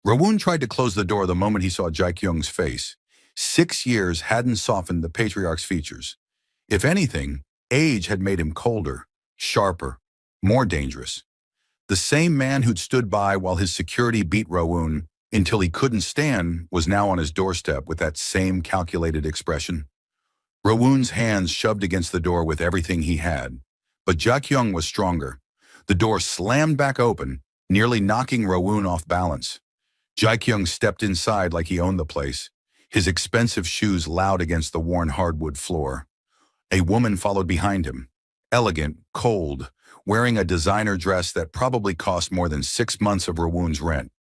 Rawun tried to close the door the moment he saw Jae-kyung's face. 6 years hadn't softened the patriarch's features. If anything, age had made him colder, sharper, more dangerous. The same man who'd stood by while his security beat Rawun until he couldn't stand was now on his doorstep with that same calculated expression. Rawun's hands shoved against the door with everything he had. But Jae-kyung was stronger. The door slammed back open, nearly knocking Rawun off balance. Jae-kyung stepped inside like he owned the place, his expensive shoes loud against the worn hardwood floor. A woman followed behind him, elegant, cold, wearing a designer dress that probably cost more than 6 months of Rawun's rent.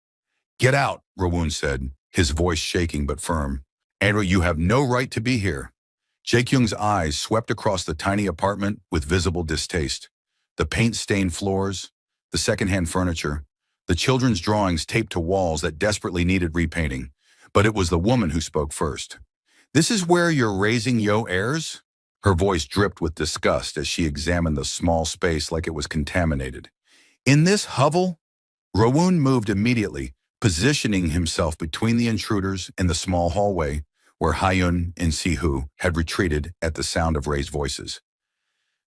"Get out," Rawun said, his voice shaking but firm. "Andrew, you have no right to be here." Jae-kyung's eyes swept across the tiny apartment with visible distaste. The paint-stained floors, the secondhand furniture, the children's drawings taped to walls that desperately needed repainting. But it was the woman who spoke first. "This is where you're raising yo heirs?" Her voice dripped with disgust as she examined the small space like it was contaminated. "In this hovel?" Rawun moved immediately, positioning himself between the intruders and the small hallway where Hyun and Sihu had retreated at the sound of raised voices.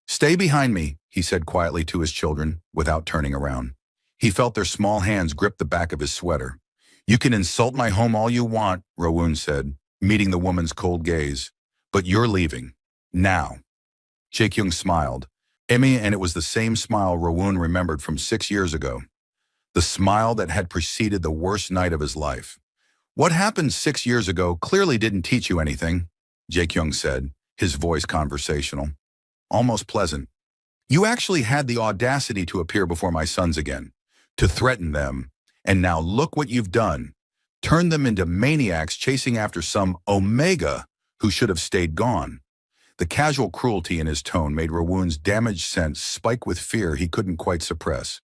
"Stay behind me," he said quietly to his children without turning around. He felt their small hands grip the back of his sweater. "You can insult my home all you want," Rawun said, meeting the woman's cold gaze. "But you're leaving. Now." Jae-kyung smiled. And it was the same smile Rawun remembered from 6 years ago. The smile that had preceded the worst night of his life. "What happened 6 years ago clearly didn't teach you anything," Jae-kyung said, his voice conversational, almost pleasant. "You actually had the audacity to appear before my sons again, to threaten them, and now look what you've done. Turned them into maniacs chasing after some Omega who should have stayed gone." The casual cruelty in his tone made Rawun's damaged sense spike with fear he couldn't quite suppress.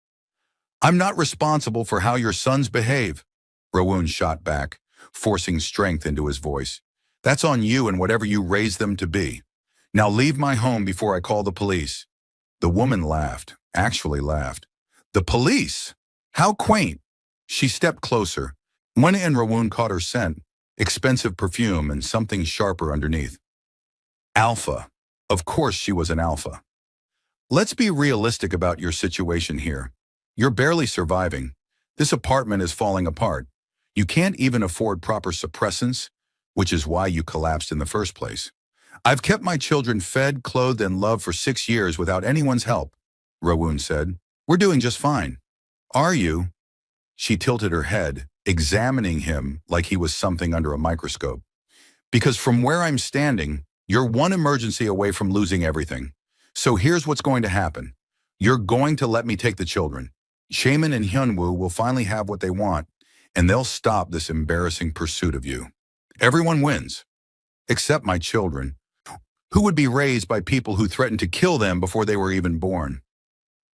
"I'm not responsible for how your sons behave," Rawun shot back, forcing strength into his voice. "That's on you and whatever you raised them to be. Now leave my home before I call the police." The woman laughed, actually laughed. "The police? How quaint." She stepped closer. When Rawun caught her scent, expensive perfume and something sharper underneath. Alpha. Of course she was an alpha. "Let's be realistic about your situation here. You're barely surviving. This apartment is falling apart. You can't even afford proper suppressants, which is why you collapsed in the first place. I've kept my children fed, clothed, and loved for 6 years without anyone's help," Rawun said. "We're doing just fine." "Are you?" She tilted her head, examining him like he was something under a microscope. "Because from where I'm standing, you're one emergency away from losing everything. So here's what's going to happen. You're going to let me take the children. Shaman and Hyunwoo will finally have what they want, and they'll stop this embarrassing pursuit of you. Everyone wins. Except my children, who would be raised by people who threatened to kill them before they were even born."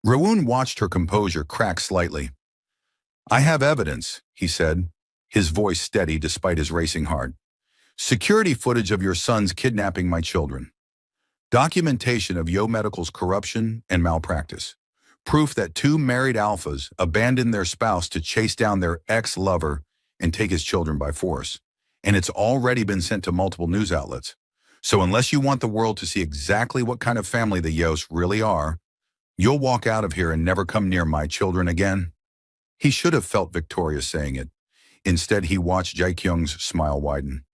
Rawun watched her composure crack slightly. "I have evidence," he said, his voice steady despite his racing heart. "Security footage of your sons kidnapping my children. Documentation of Yo Medical's corruption and malpractice. Proof that 2 married alphas abandoned their spouse to chase down their ex-lover and take his children by force. And it's already been sent to multiple news outlets. So unless you want the world to see exactly what kind of family the Yos really are, you'll walk out of here and never come near my children again." He should have felt victorious saying it. Instead, he watched Jae-kyung's smile widen.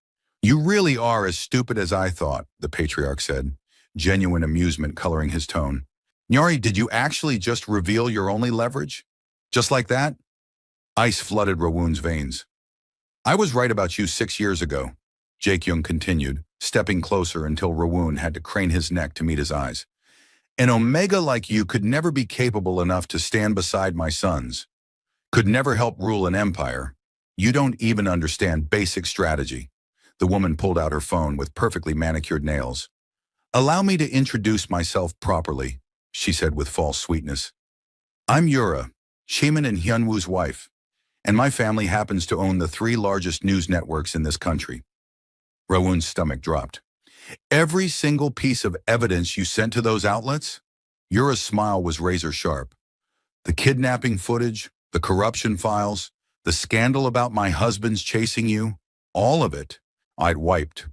"You really are as stupid as I thought," the patriarch said, genuine amusement coloring his tone. "Nyari, did you actually just reveal your only leverage? Just like that?" Ice flooded Rawun's veins. "I was right about you 6 years ago," Jae-kyung continued, stepping closer until Rawun had to crane his neck to meet his eyes. "An Omega like you could never be capable enough to stand beside my sons. Could never help rule an empire. You don't even understand basic strategy." The woman pulled out her phone with perfectly manicured nails. "Allow me to introduce myself properly," she said with false sweetness. "I'm Yura, Shaman and Hyunwoo's wife, and my family happens to own the 3 largest news networks in this country." Rawun's stomach dropped. "Every single piece of evidence you sent to those outlets?" Yura's smile was razor sharp. "The kidnapping footage, the corruption files, The scandal about my husband's chasing you, all of it, I'd wiped,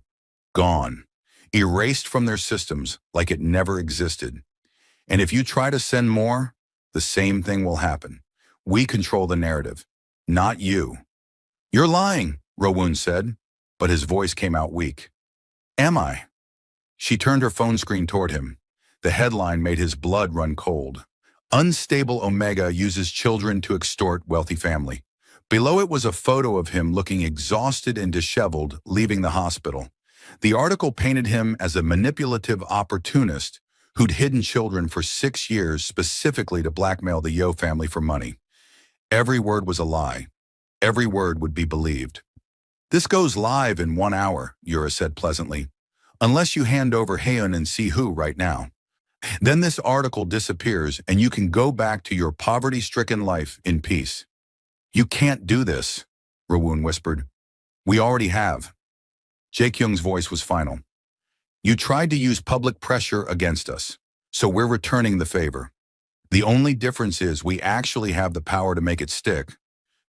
gone, erased from their systems like it never existed. And if you try to send more, the same thing will happen. We control the narrative, not you. You're lying, Rowoon said, but his voice came out weak. Am I? She turned her phone screen toward him. The headline made his blood run cold. Unstable Omega uses children to extort wealthy family. Below it was a photo of him looking exhausted and disheveled, leaving the hospital. The article painted him as a manipulative opportunist who'd hidden children for 6 years specifically to blackmail the Yo family for money. Every word was a lie. Every word would be believed. This goes live in 1 hour, Yura said pleasantly. Unless you hand over Haeun and Sihu right now. Then this article disappears and you can go back to your poverty-stricken life in peace. You can't do this, Rowoon whispered. We already have. Jae-kyung's voice was final. You tried to use public pressure against us, so we're returning the favor. The only difference is we actually have the power to make it stick.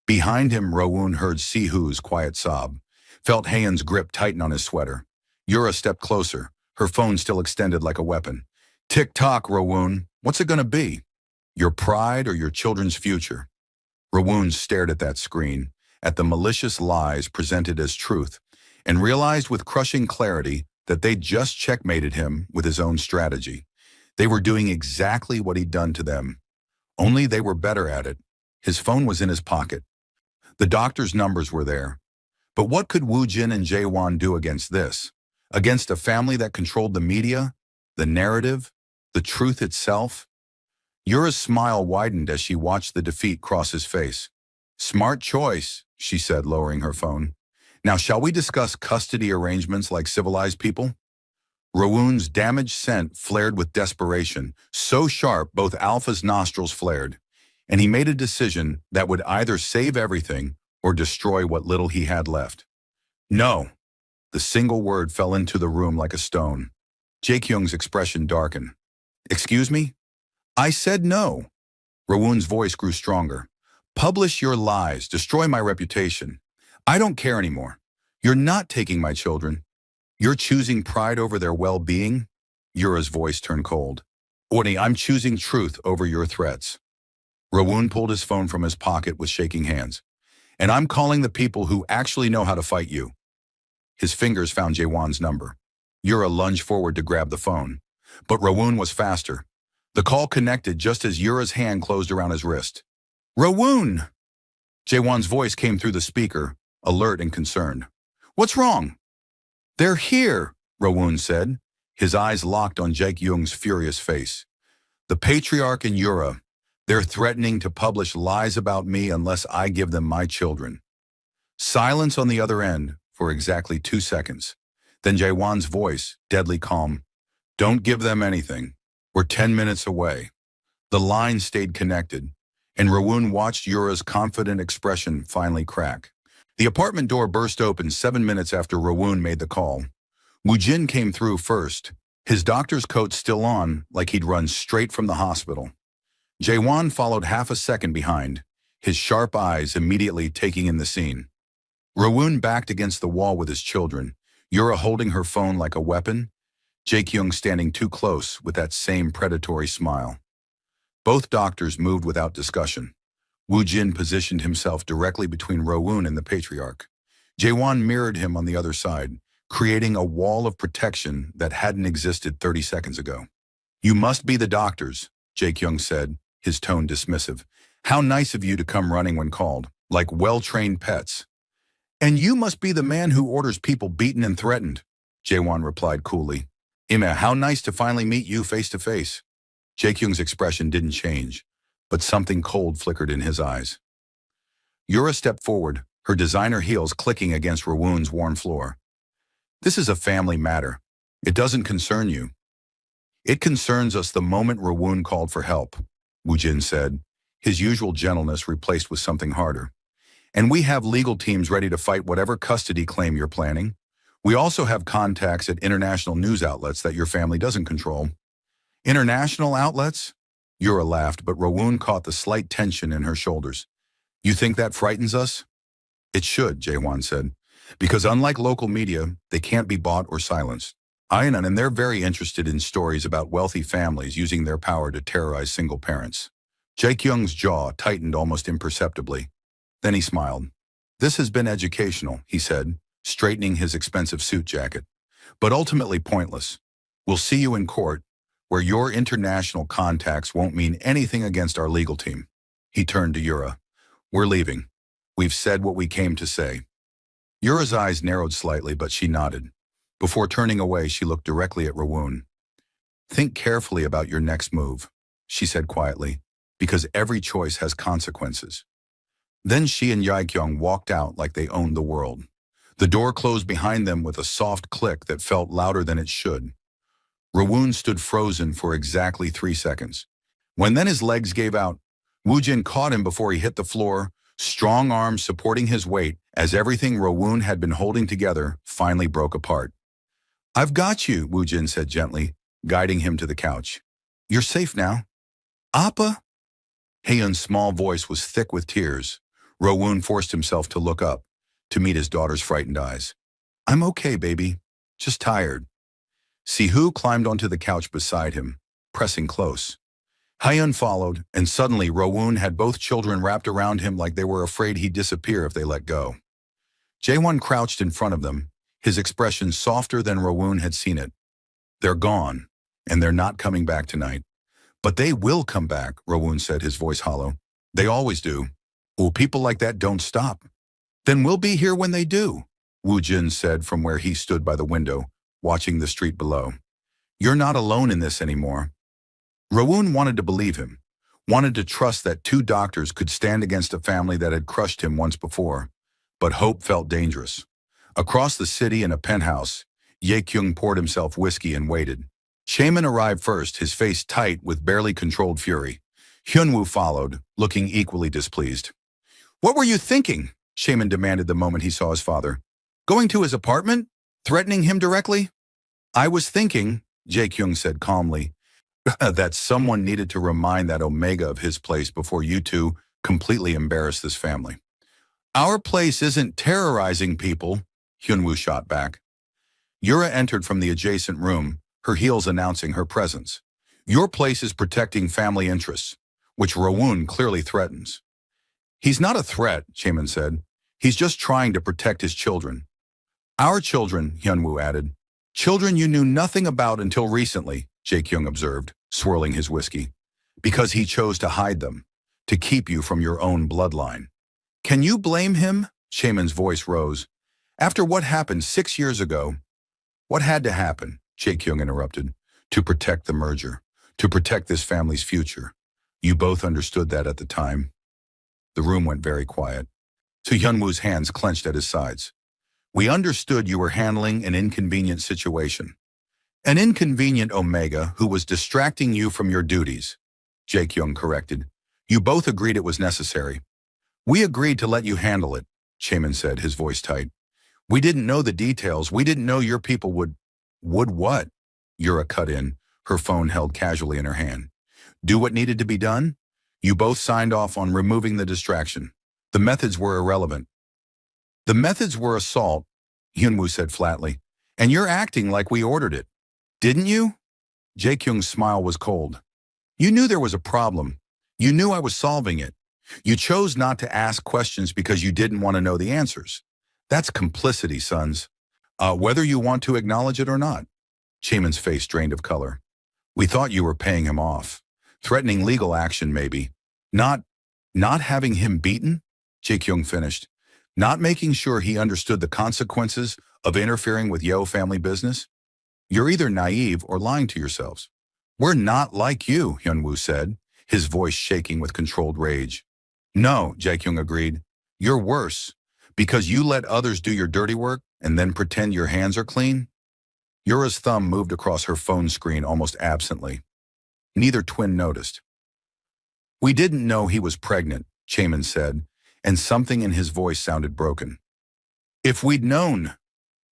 Behind him, Rowoon heard Sihu's quiet sob, felt Haeun's grip tighten on his sweater. Yura stepped closer, her phone still extended like a weapon. Tick-tock, Rowoon. What's it gonna be? Your pride or your children's future? Rowoon stared at that screen, at the malicious lies presented as truth, and realized with crushing clarity that they'd just checkmated him with his own strategy. They were doing exactly what he'd done to them. Only they were better at it. His phone was in his pocket. The doctor's numbers were there. But what could Woo Jin and Jae-won do against this? Against a family that controlled the media, the narrative, the truth itself? Yura's smile widened as she watched the defeat cross his face. Smart choice, she said, lowering her phone. Now shall we discuss custody arrangements like civilized people? Rowoon's damaged scent flared with desperation, so sharp both Alpha's nostrils flared, and he made a decision that would either save everything or destroy what little he had left. No. The single word fell into the room like a stone. Jae-kyung's expression darkened. Excuse me? I said no. Rowoon's voice grew stronger. Publish your lies, destroy my reputation. I don't care anymore. You're not taking my children. You're choosing pride over their well-being? Yura's voice turned cold. Orny, I'm choosing truth over your threats. Rowoon pulled his phone from his pocket with shaking hands. And I'm calling the people who actually know how to fight you. His fingers found Jae-won's number. Yura lunged forward to grab the phone. But Rowoon was faster. The call connected just as Yura's hand closed around his wrist. Rowoon! Jae-won's voice came through the speaker, alert and concerned. What's wrong? They're here, Rowoon said, his eyes locked on Jae-kyung's furious face. The patriarch and Yura, they're threatening to publish lies about me unless I give them my children. Silence on the other end for exactly 2 seconds. Then Jae-won's voice, deadly calm. Don't give them anything. We're 10 minutes away. The line stayed connected, and Rowoon watched Yura's confident expression finally crack. The apartment door burst open 7 minutes after Rowoon made the call. Woo Jin came through first, his doctor's coat still on like he'd run straight from the hospital. Jae-won followed half a second behind, his sharp eyes immediately taking in the scene. Rowoon backed against the wall with his children, Yura holding her phone like a weapon, Jae-kyung standing too close with that same predatory smile. Both doctors moved without discussion. Woo Jin positioned himself directly between Rowoon and the patriarch. Jae-won mirrored him on the other side, creating a wall of protection that hadn't existed 30 seconds ago. You must be the doctors, Jae-kyung said, his tone dismissive. How nice of you to come running when called, like well-trained pets. And you must be the man who orders people beaten and threatened, Jae-won replied coolly. Ima, how nice to finally meet you face to face. Jae-kyung's expression didn't change, but something cold flickered in his eyes. Yura stepped forward, her designer heels clicking against Rowoon's worn floor. This is a family matter. It doesn't concern you. It concerns us the moment Rowoon called for help, Woo Jin said, his usual gentleness replaced with something harder. And we have legal teams ready to fight whatever custody claim you're planning. We also have contacts at international news outlets that your family doesn't control. International outlets? Yura laughed, but Rowoon caught the slight tension in her shoulders. You think that frightens us? It should, Jae-won said. Because unlike local media, they can't be bought or silenced. And they're very interested in stories about wealthy families using their power to terrorize single parents. Jae-kyung's jaw tightened almost imperceptibly. Then he smiled. This has been educational, he said, straightening his expensive suit jacket. But ultimately pointless. We'll see you in court, where your international contacts won't mean anything against our legal team. He turned to Yura. We're leaving. We've said what we came to say. Yura's eyes narrowed slightly, but she nodded. Before turning away, she looked directly at Rowoon. Think carefully about your next move, she said quietly, because every choice has consequences. Then she and Jae-kyung walked out like they owned the world. The door closed behind them with a soft click that felt louder than it should. Rowoon stood frozen for exactly 3 seconds. When then his legs gave out, Woojin caught him before he hit the floor, strong arms supporting his weight as everything Rowoon had been holding together finally broke apart. I've got you, Woojin said gently, guiding him to the couch. You're safe now. Appa? Haeun's small voice was thick with tears. Rowoon forced himself to look up, to meet his daughter's frightened eyes. I'm okay, baby. Just tired. Sihu climbed onto the couch beside him, pressing close. Haeun followed, and suddenly Rowoon had both children wrapped around him like they were afraid he'd disappear if they let go. Jae-won crouched in front of them, his expression softer than Rowoon had seen it. They're gone, and they're not coming back tonight. But they will come back, Rowoon said, his voice hollow. They always do. Oh, people like that don't stop. Then we'll be here when they do, Woojin said from where he stood by the window, watching the street below. You're not alone in this anymore. Rowoon wanted to believe him, wanted to trust that 2 doctors could stand against a family that had crushed him once before. But hope felt dangerous. Across the city in a penthouse, Jae-kyung poured himself whiskey and waited. Chaemin arrived first, his face tight with barely controlled fury. Hyunwoo followed, looking equally displeased. What were you thinking? Chaemin demanded the moment he saw his father. Going to his apartment? Threatening him directly? I was thinking, Jae-kyung said calmly, that someone needed to remind that Omega of his place before you two completely embarrass this family. Our place isn't terrorizing people, Hyunwoo shot back. Yura entered from the adjacent room, her heels announcing her presence. Your place is protecting family interests, which Rowoon clearly threatens. He's not a threat, Chaemin said. He's just trying to protect his children. Our children, Hyunwoo added. Children you knew nothing about until recently, Jae-kyung observed, swirling his whiskey. Because he chose to hide them, to keep you from your own bloodline. Can you blame him? Chaemin's voice rose. After what happened 6 years ago. What had to happen, Jae-kyung interrupted, to protect the merger, to protect this family's future. You both understood that at the time. The room went very quiet. So Hyunwoo's hands clenched at his sides. We understood you were handling an inconvenient situation. An inconvenient Omega who was distracting you from your duties, Jae-kyung corrected. You both agreed it was necessary. We agreed to let you handle it, Chaemin said, his voice tight. We didn't know the details. We didn't know your people would what? Yura cut in, her phone held casually in her hand. Do what needed to be done? You both signed off on removing the distraction. The methods were irrelevant. The methods were assault, Hyunwoo said flatly. And you're acting like we ordered it. Didn't you? Jae-kyung's smile was cold. You knew there was a problem. You knew I was solving it. You chose not to ask questions because you didn't want to know the answers. That's complicity, sons. Whether you want to acknowledge it or not. Chaemin's face drained of color. We thought you were paying him off. Threatening legal action, maybe. Not having him beaten? Jae-kyung finished. Not making sure he understood the consequences of interfering with Yeo family business? You're either naive or lying to yourselves. We're not like you, Hyunwoo said, his voice shaking with controlled rage. No, Jae-kyung agreed. You're worse. Because you let others do your dirty work and then pretend your hands are clean? Yura's thumb moved across her phone screen almost absently. Neither twin noticed. We didn't know he was pregnant, Chaemin said, and something in his voice sounded broken. If we'd known,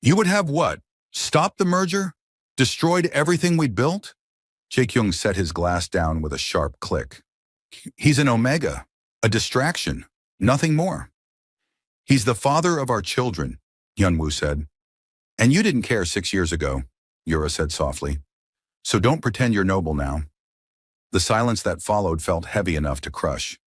you would have what? Stopped the merger? Destroyed everything we'd built? Jae-kyung set his glass down with a sharp click. He's an Omega, a distraction. Nothing more. He's the father of our children, Hyunwoo said. And you didn't care 6 years ago, Yura said softly. So don't pretend you're noble now. The silence that followed felt heavy enough to crush.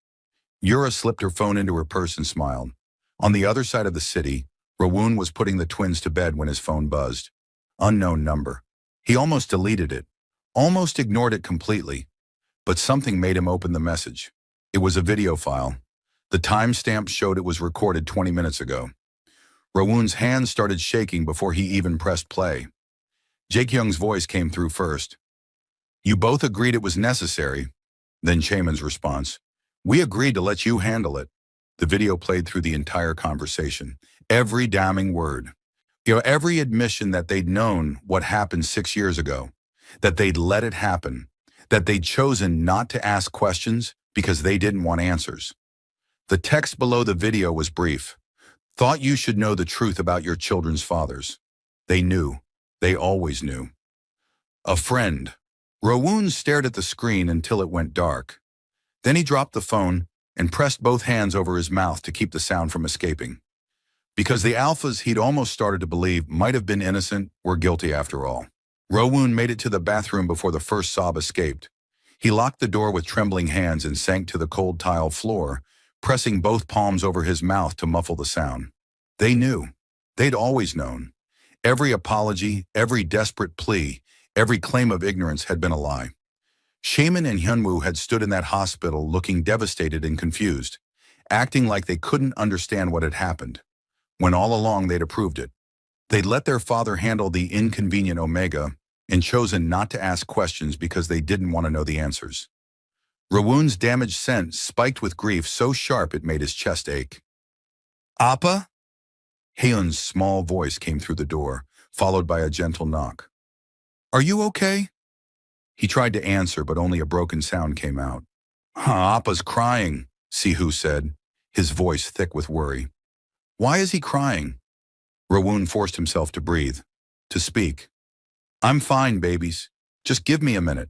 Yura slipped her phone into her purse and smiled. On the other side of the city, Rowoon was putting the twins to bed when his phone buzzed. Unknown number. He almost deleted it, almost ignored it completely. But something made him open the message. It was a video file. The timestamp showed it was recorded 20 minutes ago. Rowoon's hands started shaking before he even pressed play. Jae-kyung's voice came through first. You both agreed it was necessary. Then Chaemin's response. We agreed to let you handle it. The video played through the entire conversation. Every damning word. Every admission that they'd known what happened 6 years ago. That they'd let it happen. That they'd chosen not to ask questions because they didn't want answers. The text below the video was brief. Thought you should know the truth about your children's fathers. They knew. They always knew. A friend. Rowoon stared at the screen until it went dark. Then he dropped the phone and pressed both hands over his mouth to keep the sound from escaping. Because the alphas he'd almost started to believe might have been innocent were guilty after all. Rowoon made it to the bathroom before the first sob escaped. He locked the door with trembling hands and sank to the cold tile floor, pressing both palms over his mouth to muffle the sound. They knew. They'd always known. Every apology, every desperate plea, every claim of ignorance had been a lie. Chaemin and Hyunwoo had stood in that hospital looking devastated and confused, acting like they couldn't understand what had happened, when all along they'd approved it. They'd let their father handle the inconvenient Omega and chosen not to ask questions because they didn't want to know the answers. Rowoon's damaged sense spiked with grief so sharp it made his chest ache. Appa? Haeun's small voice came through the door, followed by a gentle knock. Are you okay? He tried to answer, but only a broken sound came out. Appa's crying, Sihu said, his voice thick with worry. Why is he crying? Rowoon forced himself to breathe, to speak. I'm fine, babies. Just give me a minute.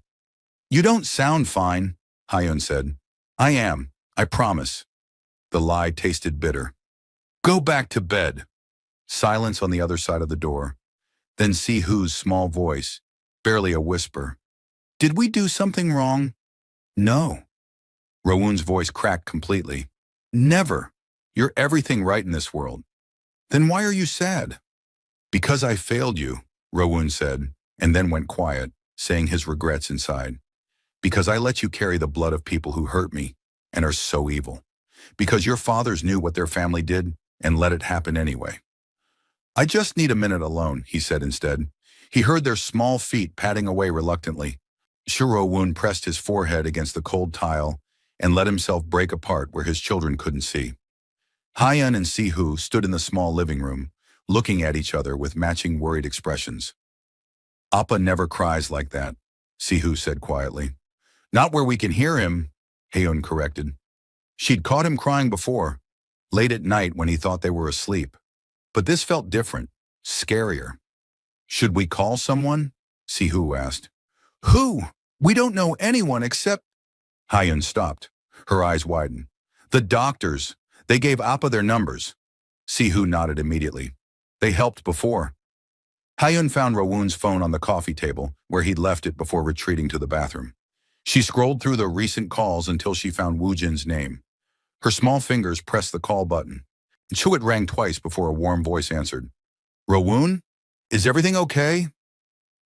You don't sound fine, Hyun said. I am, I promise. The lie tasted bitter. Go back to bed. Silence on the other side of the door. Then Sihu's small voice, barely a whisper. Did we do something wrong? No. Rowoon's voice cracked completely. Never. You're everything right in this world. Then why are you sad? Because I failed you, Rowoon said, and then went quiet, saying his regrets inside. Because I let you carry the blood of people who hurt me and are so evil. Because your fathers knew what their family did and let it happen anyway. I just need a minute alone, he said instead. He heard their small feet padding away reluctantly. Rowoon pressed his forehead against the cold tile and let himself break apart where his children couldn't see. Hyun and Sihu stood in the small living room, looking at each other with matching worried expressions. Appa never cries like that, Sihu said quietly. Not where we can hear him, Hyun corrected. She'd caught him crying before, late at night when he thought they were asleep. But this felt different, scarier. Should we call someone? Sihu asked. Who? We don't know anyone except... Hyun stopped. Her eyes widened. The doctors. They gave Appa their numbers. Sihu nodded immediately. They helped before. Hyun found Rowoon's phone on the coffee table, where he'd left it before retreating to the bathroom. She scrolled through the recent calls until she found Woojin's name. Her small fingers pressed the call button. It rang twice before a warm voice answered. Rowoon? Is everything okay?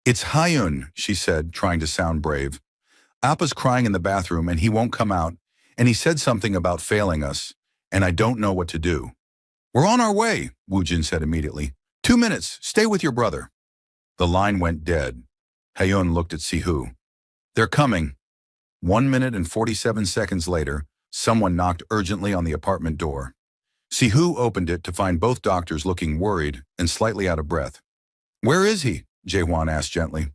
It's Hyun, she said, trying to sound brave. Appa's crying in the bathroom and he won't come out, and he said something about failing us, and I don't know what to do. We're on our way, Woojin said immediately. 2 minutes, stay with your brother. The line went dead. Hyun looked at Sihu. They're coming. 1 minute and 47 seconds later, someone knocked urgently on the apartment door. Sihu opened it to find both doctors looking worried and slightly out of breath. Where is he? Jae-hwan asked gently.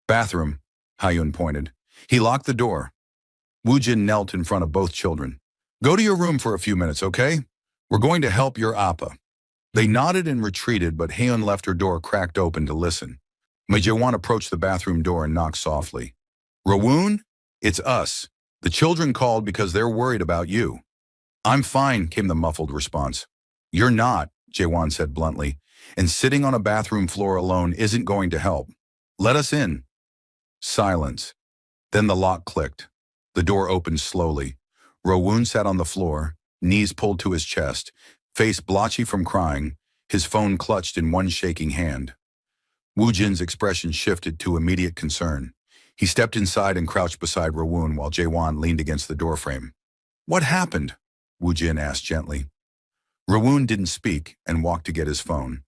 Bathroom, Hyun pointed. He locked the door. Woojin knelt in front of both children. Go to your room for a few minutes, okay? We're going to help your Appa. They nodded and retreated, but Hyun left her door cracked open to listen. Jae-hwan approached the bathroom door and knocked softly. Rowoon? It's us. The children called because they're worried about you. I'm fine, came the muffled response. You're not, Jaewon said bluntly, and sitting on a bathroom floor alone isn't going to help. Let us in. Silence. Then the lock clicked. The door opened slowly. Rowoon sat on the floor, knees pulled to his chest, face blotchy from crying, his phone clutched in one shaking hand. Woo Jin's expression shifted to immediate concern. He stepped inside and crouched beside Rowoon while Jaewon leaned against the doorframe. What happened? Woo Jin asked gently. Rowoon didn't speak and walked to get his phone.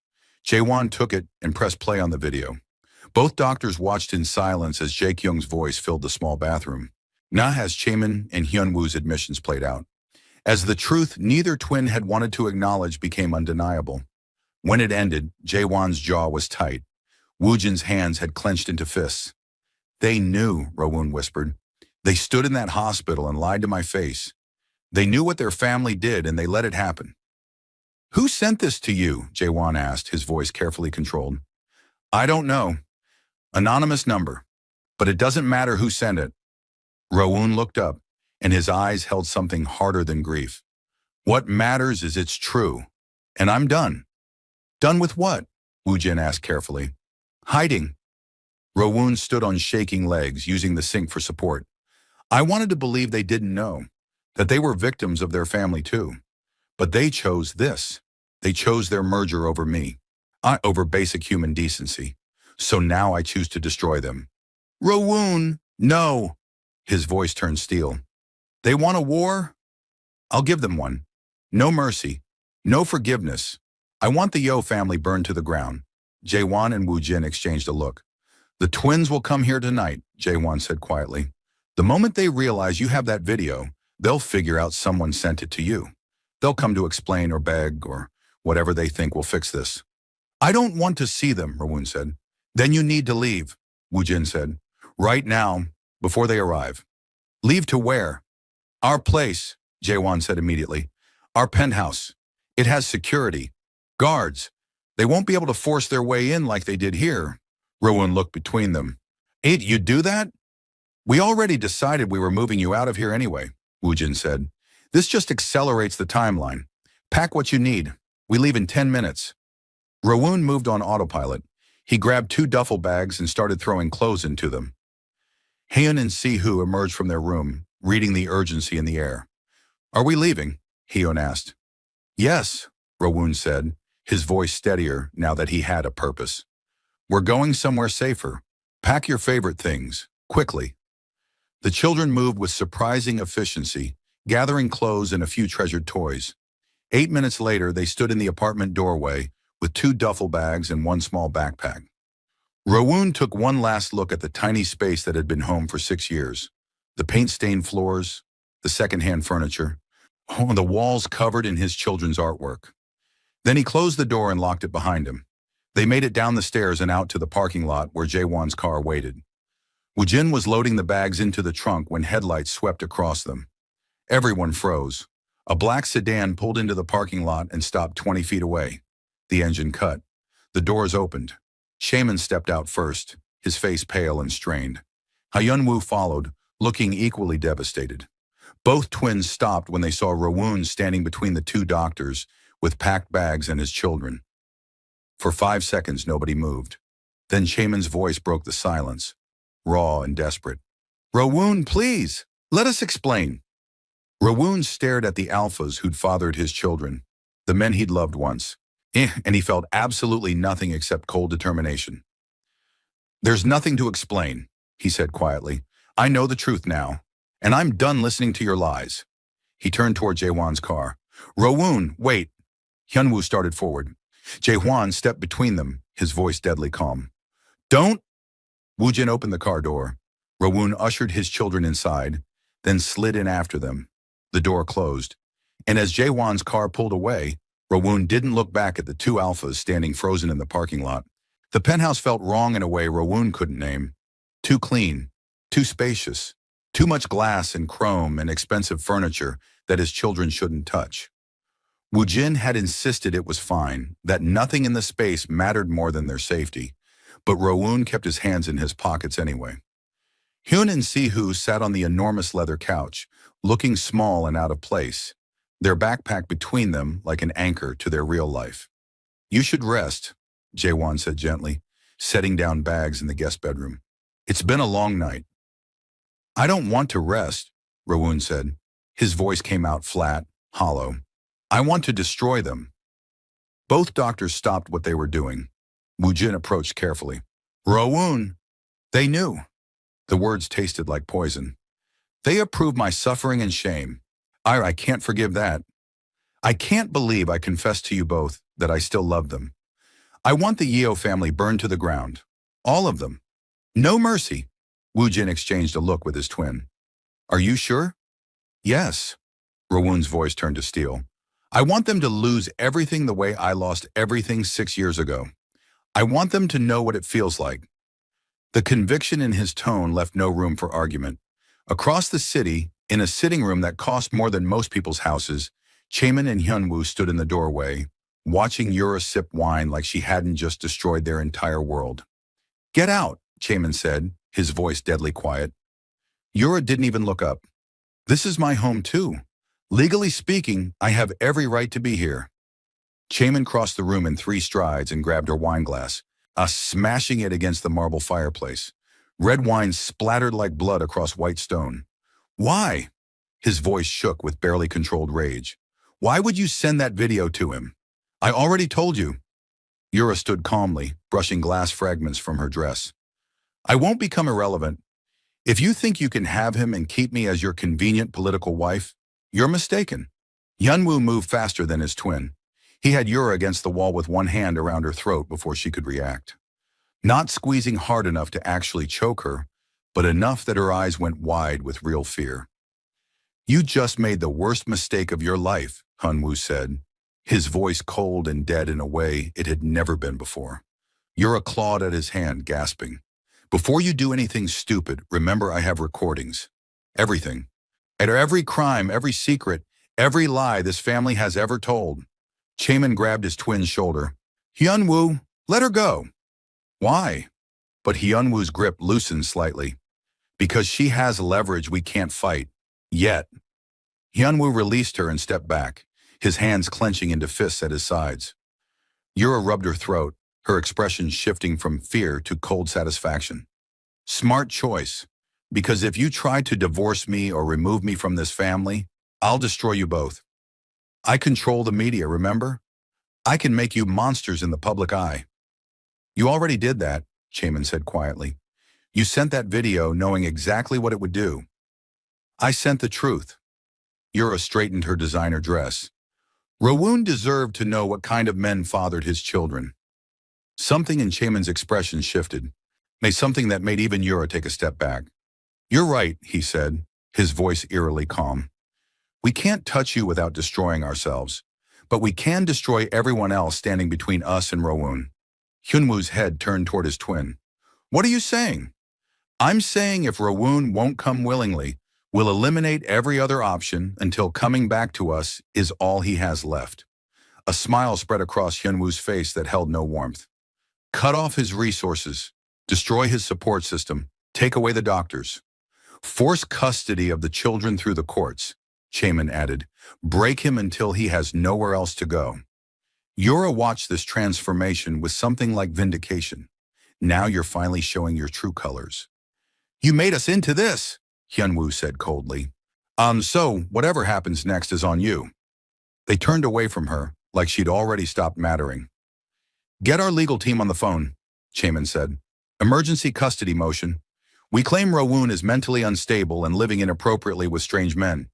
Jaewon took it and pressed play on the video. Both doctors watched in silence as Jae Kyung's voice filled the small bathroom. Now as Chaemin and Hyunwoo's admissions played out. As the truth neither twin had wanted to acknowledge became undeniable. When it ended, Jaewon's jaw was tight. Woo Jin's hands had clenched into fists. They knew, Rowoon whispered. They stood in that hospital and lied to my face. They knew what their family did and they let it happen. Who sent this to you? Jaewon asked, his voice carefully controlled. I don't know. Anonymous number. But it doesn't matter who sent it. Rowoon looked up, and his eyes held something harder than grief. What matters is it's true. And I'm done. Done with what? Woo Jin asked carefully. Hiding. Rowoon stood on shaking legs, using the sink for support. I wanted to believe they didn't know, that they were victims of their family too. But they chose this. They chose their merger over me. Over basic human decency. So now I choose to destroy them. Rowoon, no. His voice turned steel. They want a war? I'll give them one. No mercy. No forgiveness. I want the Yo family burned to the ground. Jaewon and Woo Jin exchanged a look. The twins will come here tonight, Jaewon said quietly. The moment they realize you have that video, they'll figure out someone sent it to you. They'll come to explain or beg or whatever they think will fix this. I don't want to see them, Rowoon said. Then you need to leave, Woo Jin said. Right now, before they arrive. Leave to where? Our place, Jaewon said immediately. Our penthouse. It has security. Guards. They won't be able to force their way in like they did here. Rowoon looked between them. You'd do that? We already decided we were moving you out of here anyway, Woo Jin said. This just accelerates the timeline. Pack what you need. We leave in 10 minutes. Rowoon moved on autopilot. He grabbed 2 duffel bags and started throwing clothes into them. Hyun and Si-hoo emerged from their room, reading the urgency in the air. Are we leaving? Hyun asked. Yes, Rowoon said, his voice steadier now that he had a purpose. We're going somewhere safer. Pack your favorite things, quickly. The children moved with surprising efficiency, gathering clothes and a few treasured toys. 8 minutes later, they stood in the apartment doorway with 2 duffel bags and 1 small backpack. Rowoon took one last look at the tiny space that had been home for 6 years. The paint-stained floors, the second-hand furniture, the walls covered in his children's artwork. Then he closed the door and locked it behind him. They made it down the stairs and out to the parking lot where Jaewon's car waited. Woo Jin was loading the bags into the trunk when headlights swept across them. Everyone froze. A black sedan pulled into the parking lot and stopped 20 feet away. The engine cut. The doors opened. Chaemin stepped out first, his face pale and strained. Hyunwoo followed, looking equally devastated. Both twins stopped when they saw Rowoon standing between the 2 doctors with packed bags and his children. For 5 seconds, nobody moved. Then Chaemin's voice broke the silence, raw and desperate. Rowoon, please, let us explain. Rowoon stared at the alphas who'd fathered his children, the men he'd loved once, and he felt absolutely nothing except cold determination. There's nothing to explain, he said quietly. I know the truth now, and I'm done listening to your lies. He turned toward Jaewon's car. Rowoon, wait. Hyunwoo started forward. Jaewon stepped between them, his voice deadly calm. Don't! Woo Jin opened the car door. Rowoon ushered his children inside, then slid in after them. The door closed, and as Jaewon's car pulled away, Rowoon didn't look back at the 2 alphas standing frozen in the parking lot. The penthouse felt wrong in a way Rowoon couldn't name. Too clean, too spacious, too much glass and chrome and expensive furniture that his children shouldn't touch. Woo Jin had insisted it was fine, that nothing in the space mattered more than their safety, but Rowoon kept his hands in his pockets anyway. Hyun and Si-hoo sat on the enormous leather couch, looking small and out of place. their backpack between them like an anchor to their real life. You should rest, Jaewon said gently, setting down bags in the guest bedroom. It's been a long night. I don't want to rest, Rowoon said. His voice came out flat, hollow. I want to destroy them. Both doctors stopped what they were doing. Woojin approached carefully. Rowoon! They knew. The words tasted like poison. They approved my suffering and shame. I can't forgive that. I can't believe I confessed to you both that I still love them. I want the Yeo family burned to the ground. All of them. No mercy. Woojin exchanged a look with his twin. Are you sure? Yes. Rowoon's voice turned to steel. I want them to lose everything the way I lost everything 6 years ago. I want them to know what it feels like. The conviction in his tone left no room for argument. Across the city, in a sitting room that cost more than most people's houses, Chaemin and Hyunwoo stood in the doorway, watching Yura sip wine like she hadn't just destroyed their entire world. Get out, Chaemin said, his voice deadly quiet. Yura didn't even look up. This is my home too. Legally speaking, I have every right to be here. Chaemin crossed the room in 3 strides and grabbed her wine glass, smashing it against the marble fireplace. Red wine splattered like blood across white stone. Why? His voice shook with barely controlled rage. Why would you send that video to him? I already told you. Yura stood calmly, brushing glass fragments from her dress. I won't become irrelevant. If you think you can have him and keep me as your convenient political wife, you're mistaken. Hyunwoo moved faster than his twin. He had Yura against the wall with one hand around her throat before she could react. Not squeezing hard enough to actually choke her, but enough that her eyes went wide with real fear. You just made the worst mistake of your life, Hyunwoo said, his voice cold and dead in a way it had never been before. Yura clawed at his hand, gasping. Before you do anything stupid, remember I have recordings. Everything. At every crime, every secret, every lie this family has ever told. Chaemin grabbed his twin's shoulder. Hyunwoo, let her go. Why? But Hyunwoo's grip loosened slightly. Because she has leverage we can't fight. Yet. Hyunwoo released her and stepped back, his hands clenching into fists at his sides. Yura rubbed her throat, her expression shifting from fear to cold satisfaction. Smart choice. Because if you try to divorce me or remove me from this family, I'll destroy you both. I control the media, remember? I can make you monsters in the public eye. You already did that, Chaemin said quietly. You sent that video knowing exactly what it would do. I sent the truth. Yura straightened her designer dress. Rowoon deserved to know what kind of men fathered his children. Something in Chaemin's expression shifted, something that made even Yura take a step back. You're right, he said, his voice eerily calm. We can't touch you without destroying ourselves, but we can destroy everyone else standing between us and Rowoon. Hyunwoo's head turned toward his twin. What are you saying? I'm saying if Rowoon won't come willingly, we'll eliminate every other option until coming back to us is all he has left. A smile spread across Hyunwoo's face that held no warmth. Cut off his resources, destroy his support system, take away the doctors. Force custody of the children through the courts, Chaemin added. Break him until he has nowhere else to go. Yura watched this transformation with something like vindication. Now you're finally showing your true colors. You made us into this, Hyunwoo said coldly. So whatever happens next is on you. They turned away from her, like she'd already stopped mattering. Get our legal team on the phone, Chaemin said. Emergency custody motion. We claim Rowoon is mentally unstable and living inappropriately with strange men,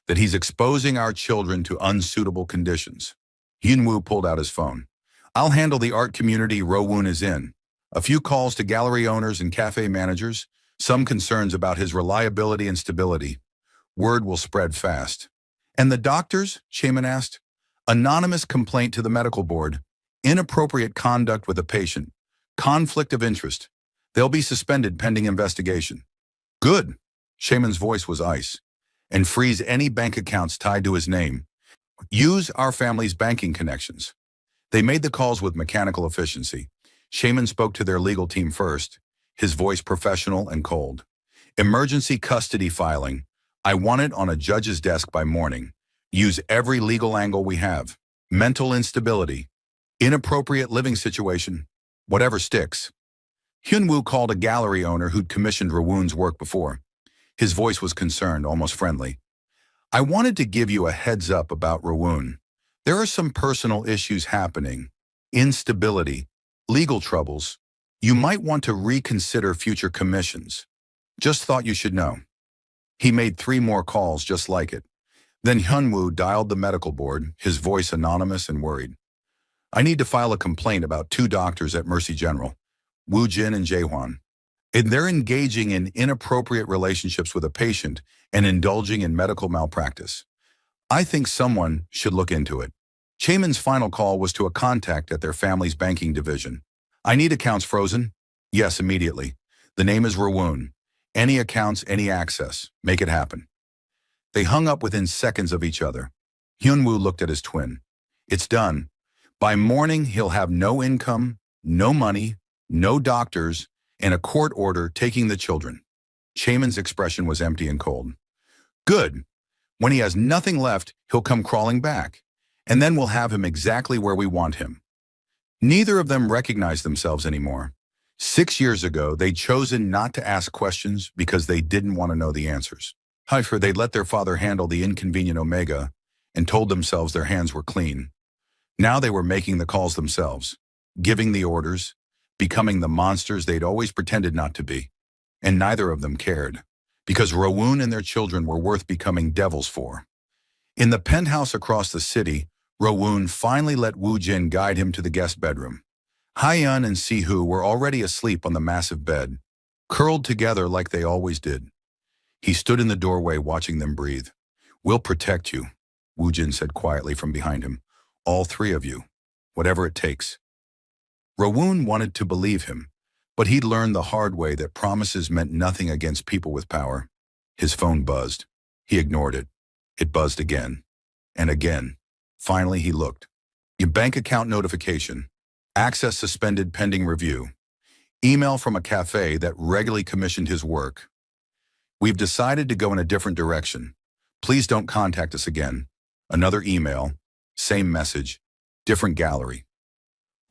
that he's exposing our children to unsuitable conditions. Hyunwoo pulled out his phone. I'll handle the art community Rowoon is in. A few calls to gallery owners and cafe managers, some concerns about his reliability and stability. Word will spread fast. And the doctors? Chaemin asked. Anonymous complaint to the medical board. Inappropriate conduct with a patient. Conflict of interest. They'll be suspended pending investigation. Good. Chaemin's voice was ice. And freeze any bank accounts tied to his name. Use our family's banking connections. They made the calls with mechanical efficiency. Chaemin spoke to their legal team first, his voice professional and cold. Emergency custody filing. I want it on a judge's desk by morning. Use every legal angle we have. Mental instability, inappropriate living situation, whatever sticks. Hyunwoo called a gallery owner who'd commissioned Rawoon's work before. His voice was concerned, almost friendly. I wanted to give you a heads up about Rawoon. There are some personal issues happening. Instability, legal troubles. You might want to reconsider future commissions. Just thought you should know. He made 3 more calls just like it. Then Hyunwoo dialed the medical board, his voice anonymous and worried. I need to file a complaint about 2 doctors at Mercy General, Woo Jin and Jae-hwan. And they're engaging in inappropriate relationships with a patient and indulging in medical malpractice. I think someone should look into it. Chaemin's final call was to a contact at their family's banking division. I need accounts frozen? Yes, immediately. The name is Rawoon. Any accounts, any access. Make it happen. They hung up within seconds of each other. Hyunwoo looked at his twin. It's done. By morning, he'll have no income, no money, no doctors, and a court order taking the children. Chaemin's expression was empty and cold. Good. When he has nothing left, he'll come crawling back. And then we'll have him exactly where we want him. Neither of them recognized themselves anymore. 6 years ago, they'd chosen not to ask questions because they didn't want to know the answers. However, they'd let their father handle the inconvenient Omega and told themselves their hands were clean. Now they were making the calls themselves, giving the orders, becoming the monsters they'd always pretended not to be. And neither of them cared, because Rawoon and their children were worth becoming devils for. In the penthouse across the city, Rawoon finally let Woo Jin guide him to the guest bedroom. Hyun and Si-hoo were already asleep on the massive bed, curled together like they always did. He stood in the doorway watching them breathe. We'll protect you, Woo Jin said quietly from behind him. All 3 of you, whatever it takes. Rawoon wanted to believe him, but he'd learned the hard way that promises meant nothing against people with power. His phone buzzed. He ignored it. It buzzed again and again. Finally, he looked. Your bank account notification. Access suspended pending review. Email from a cafe that regularly commissioned his work. We've decided to go in a different direction. Please don't contact us again. Another email. Same message. Different gallery.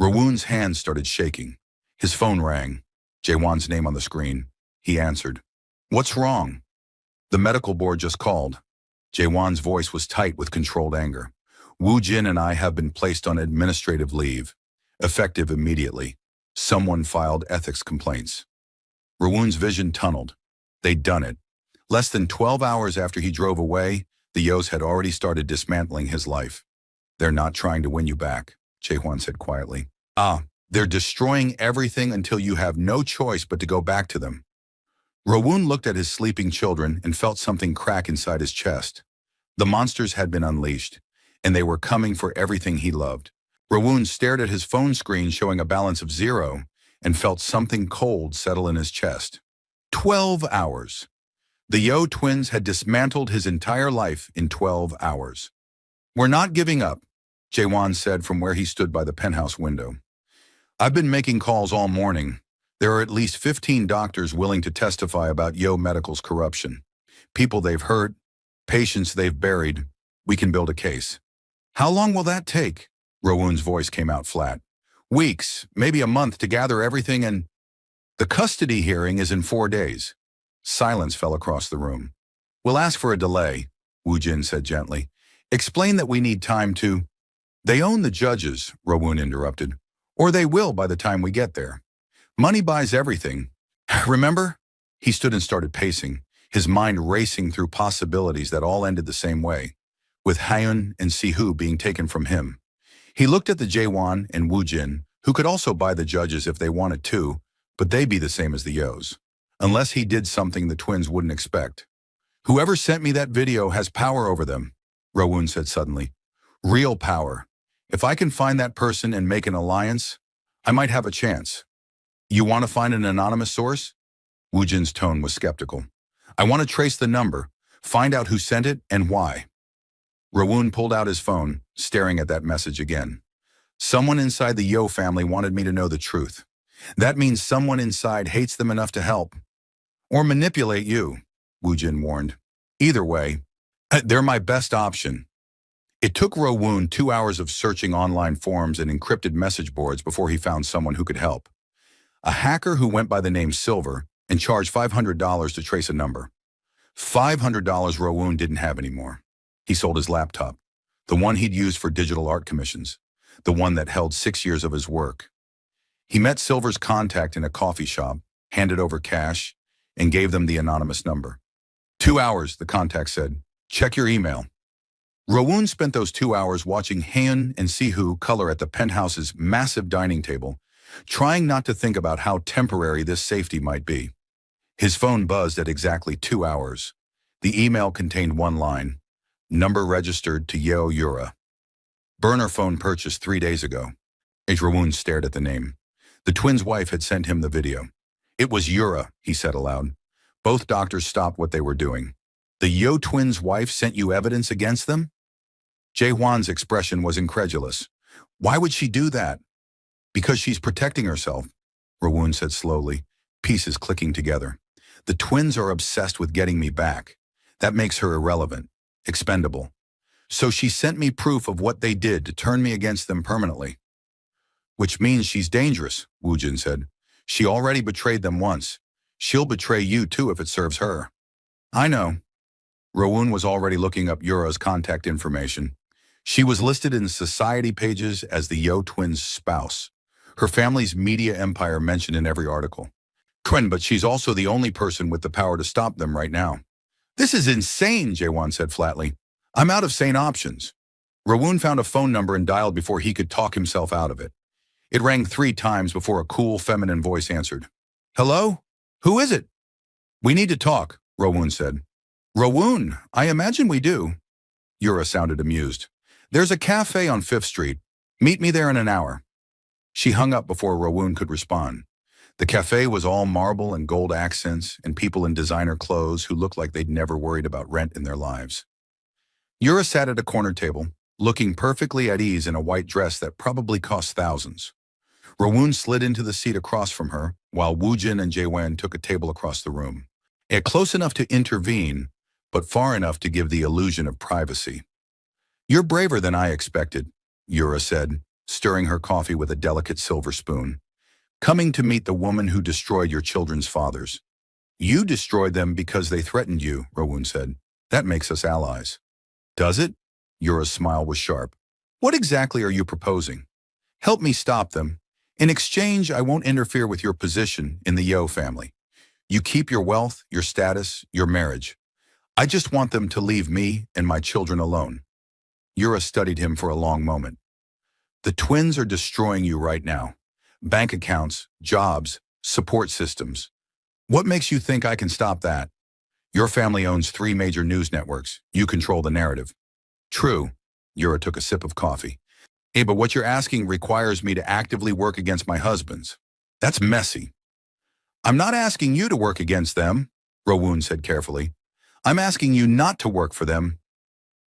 Rawoon's hands started shaking. His phone rang. Jae-hwan's name on the screen. He answered. What's wrong? The medical board just called. Jae-hwan's voice was tight with controlled anger. Woo Jin and I have been placed on administrative leave. Effective immediately. Someone filed ethics complaints. Rawoon's vision tunneled. They'd done it. Less than 12 hours after he drove away, the Yos had already started dismantling his life. They're not trying to win you back, Jae-hwan said quietly. They're destroying everything until you have no choice but to go back to them. Rawoon looked at his sleeping children and felt something crack inside his chest. The monsters had been unleashed, and they were coming for everything he loved. Rawoon stared at his phone screen showing a balance of 0 and felt something cold settle in his chest. 12 hours. The Yo twins had dismantled his entire life in 12 hours. We're not giving up, Jae-hwan said from where he stood by the penthouse window. I've been making calls all morning. There are at least 15 doctors willing to testify about Yo Medical's corruption. People they've hurt, patients they've buried. We can build a case. How long will that take? Rawoon's voice came out flat. Weeks, maybe a month to gather everything and... The custody hearing is in 4 days. Silence fell across the room. We'll ask for a delay, Woo Jin said gently. Explain that we need time to... They own the judges, Rawoon interrupted. Or they will by the time we get there. Money buys everything. Remember? He stood and started pacing, his mind racing through possibilities that all ended the same way, with Hyun and Si-hoo being taken from him. He looked at the Jae-hwan and Woo Jin, who could also buy the judges if they wanted to, but they'd be the same as the Yos, unless he did something the twins wouldn't expect. Whoever sent me that video has power over them, Rawoon said suddenly. Real power. If I can find that person and make an alliance, I might have a chance. You want to find an anonymous source? Woo Jin's tone was skeptical. I want to trace the number, find out who sent it and why. Rawoon pulled out his phone, staring at that message again. Someone inside the Yo family wanted me to know the truth. That means someone inside hates them enough to help. Or manipulate you, Woo Jin warned. Either way, they're my best option. It took Rowoon 2 hours of searching online forums and encrypted message boards before he found someone who could help. A hacker who went by the name Silver and charged $500 to trace a number. $500 Rowoon didn't have anymore. He sold his laptop, the one he'd used for digital art commissions, the one that held 6 years of his work. He met Silver's contact in a coffee shop, handed over cash, and gave them the anonymous number. 2 hours, the contact said. Check your email. Rowoon spent those 2 hours watching Hyun and Sihu color at the penthouse's massive dining table, trying not to think about how temporary this safety might be. His phone buzzed at exactly 2 hours. The email contained one line, number registered to Yeo Yura. Burner phone purchased 3 days ago. Rowoon stared at the name. The twins' wife had sent him the video. It was Yura, he said aloud. Both doctors stopped what they were doing. The Yeo twins' wife sent you evidence against them? Jae-hwan's expression was incredulous. Why would she do that? Because she's protecting herself, Rowoon said slowly, pieces clicking together. The twins are obsessed with getting me back. That makes her irrelevant, expendable. So she sent me proof of what they did to turn me against them permanently. Which means she's dangerous, Woojin said. She already betrayed them once. She'll betray you too if it serves her. I know. Rowoon was already looking up Yura's contact information. She was listed in society pages as the Yeo twins' spouse. Her family's media empire mentioned in every article. But she's also the only person with the power to stop them right now. This is insane, Jae-hwan said flatly. I'm out of sane options. Rowoon found a phone number and dialed before he could talk himself out of it. It rang 3 times before a cool, feminine voice answered. Hello? Who is it? We need to talk, Rowoon said. Rowoon, I imagine we do. Yura sounded amused. There's a cafe on 5th Street. Meet me there in an hour. She hung up before Rowoon could respond. The cafe was all marble and gold accents and people in designer clothes who looked like they'd never worried about rent in their lives. Yura sat at a corner table, looking perfectly at ease in a white dress that probably cost thousands. Rowoon slid into the seat across from her, while Woojin and Jae-hwan took a table across the room. Close enough to intervene, but far enough to give the illusion of privacy. You're braver than I expected, Yura said, stirring her coffee with a delicate silver spoon. Coming to meet the woman who destroyed your children's fathers. You destroyed them because they threatened you, Rowoon said. That makes us allies. Does it? Yura's smile was sharp. What exactly are you proposing? Help me stop them. In exchange, I won't interfere with your position in the Yeo family. You keep your wealth, your status, your marriage. I just want them to leave me and my children alone. Yura studied him for a long moment. The twins are destroying you right now. Bank accounts, jobs, support systems. What makes you think I can stop that? Your family owns 3 major news networks. You control the narrative. True. Yura took a sip of coffee. Hey, but what you're asking requires me to actively work against my husbands. That's messy. I'm not asking you to work against them, Rowoon said carefully. I'm asking you not to work for them.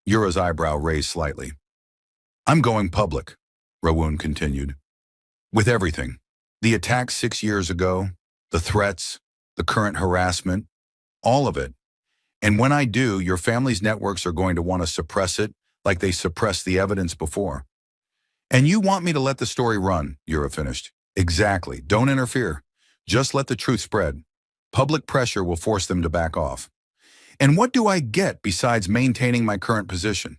Yura's eyebrow raised slightly. I'm going public, Rowoon continued. With everything. The attack 6 years ago, the threats, the current harassment, all of it. And when I do, your family's networks are going to want to suppress it like they suppressed the evidence before. And you want me to let the story run, Yura finished. Exactly. Don't interfere. Just let the truth spread. Public pressure will force them to back off. And what do I get besides maintaining my current position?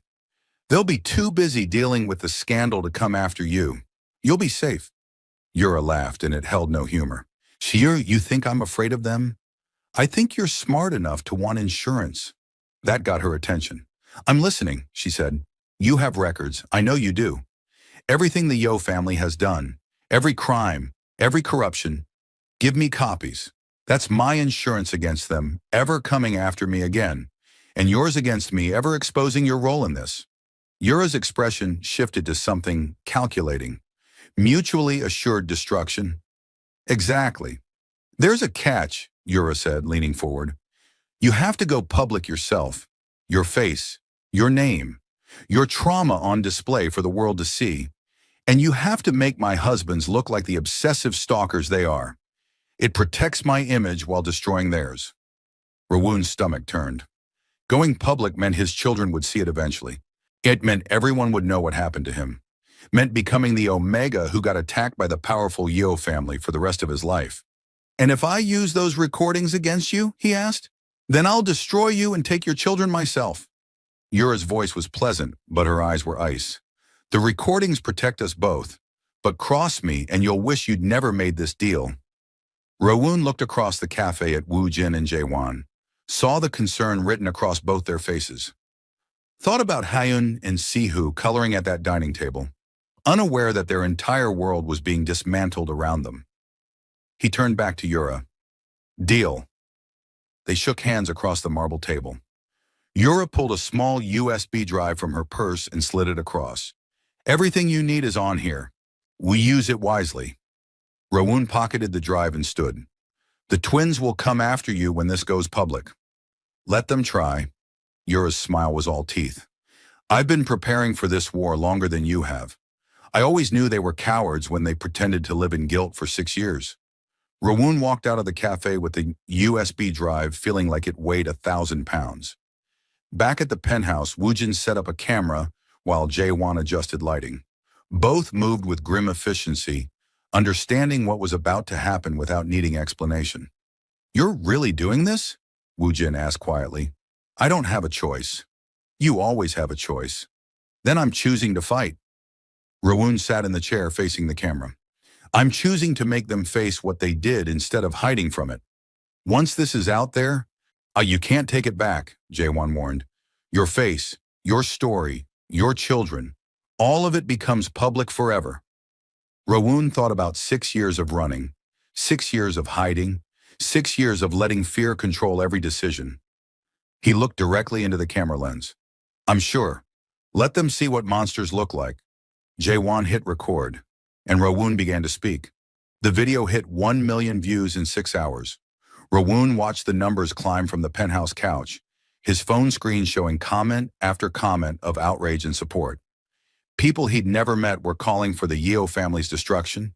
They'll be too busy dealing with the scandal to come after you. You'll be safe. Yura laughed, and it held no humor. You think I'm afraid of them? I think you're smart enough to want insurance. That got her attention. I'm listening, she said. You have records. I know you do. Everything the Yeo family has done, every crime, every corruption. Give me copies. That's my insurance against them ever coming after me again, and yours against me ever exposing your role in this. Yura's expression shifted to something calculating. Mutually assured destruction. Exactly. There's a catch, Yura said, leaning forward. You have to go public yourself. Your face, your name, your trauma on display for the world to see. And you have to make my husbands look like the obsessive stalkers they are. It protects my image while destroying theirs. Rowoon's stomach turned. Going public meant his children would see it eventually. It meant everyone would know what happened to him. Meant becoming the Omega who got attacked by the powerful Yeo family for the rest of his life. "And if I use those recordings against you," he asked, "then I'll destroy you and take your children myself." Yura's voice was pleasant, but her eyes were ice. "The recordings protect us both, but cross me and you'll wish you'd never made this deal." Rowoon looked across the cafe at Woo Jin and Jae-won, saw the concern written across both their faces. Thought about Hyun and Sihu coloring at that dining table, unaware that their entire world was being dismantled around them. He turned back to Yura. "Deal." They shook hands across the marble table. Yura pulled a small USB drive from her purse and slid it across. "Everything you need is on here. We use it wisely." Rowoon pocketed the drive and stood. "The twins will come after you when this goes public." "Let them try." Yura's smile was all teeth. "I've been preparing for this war longer than you have. I always knew they were cowards when they pretended to live in guilt for 6 years. Rowoon walked out of the cafe with the USB drive feeling like it weighed 1,000 pounds. Back at the penthouse, Woojin set up a camera while Jae-won adjusted lighting. Both moved with grim efficiency, understanding what was about to happen without needing explanation. "You're really doing this?" Woojin asked quietly. "I don't have a choice." "You always have a choice." "Then I'm choosing to fight." Rowoon sat in the chair facing the camera. "I'm choosing to make them face what they did instead of hiding from it. Once this is out there, you can't take it back," Jae-won warned. "Your face, your story, your children, all of it becomes public forever." Rowoon thought about 6 years of running, 6 years of hiding, 6 years of letting fear control every decision. He looked directly into the camera lens. "I'm sure. Let them see what monsters look like." Jae-won hit record, and Rowoon began to speak. The video hit 1 million views in 6 hours. Rowoon watched the numbers climb from the penthouse couch, his phone screen showing comment after comment of outrage and support. People he'd never met were calling for the Yeo family's destruction.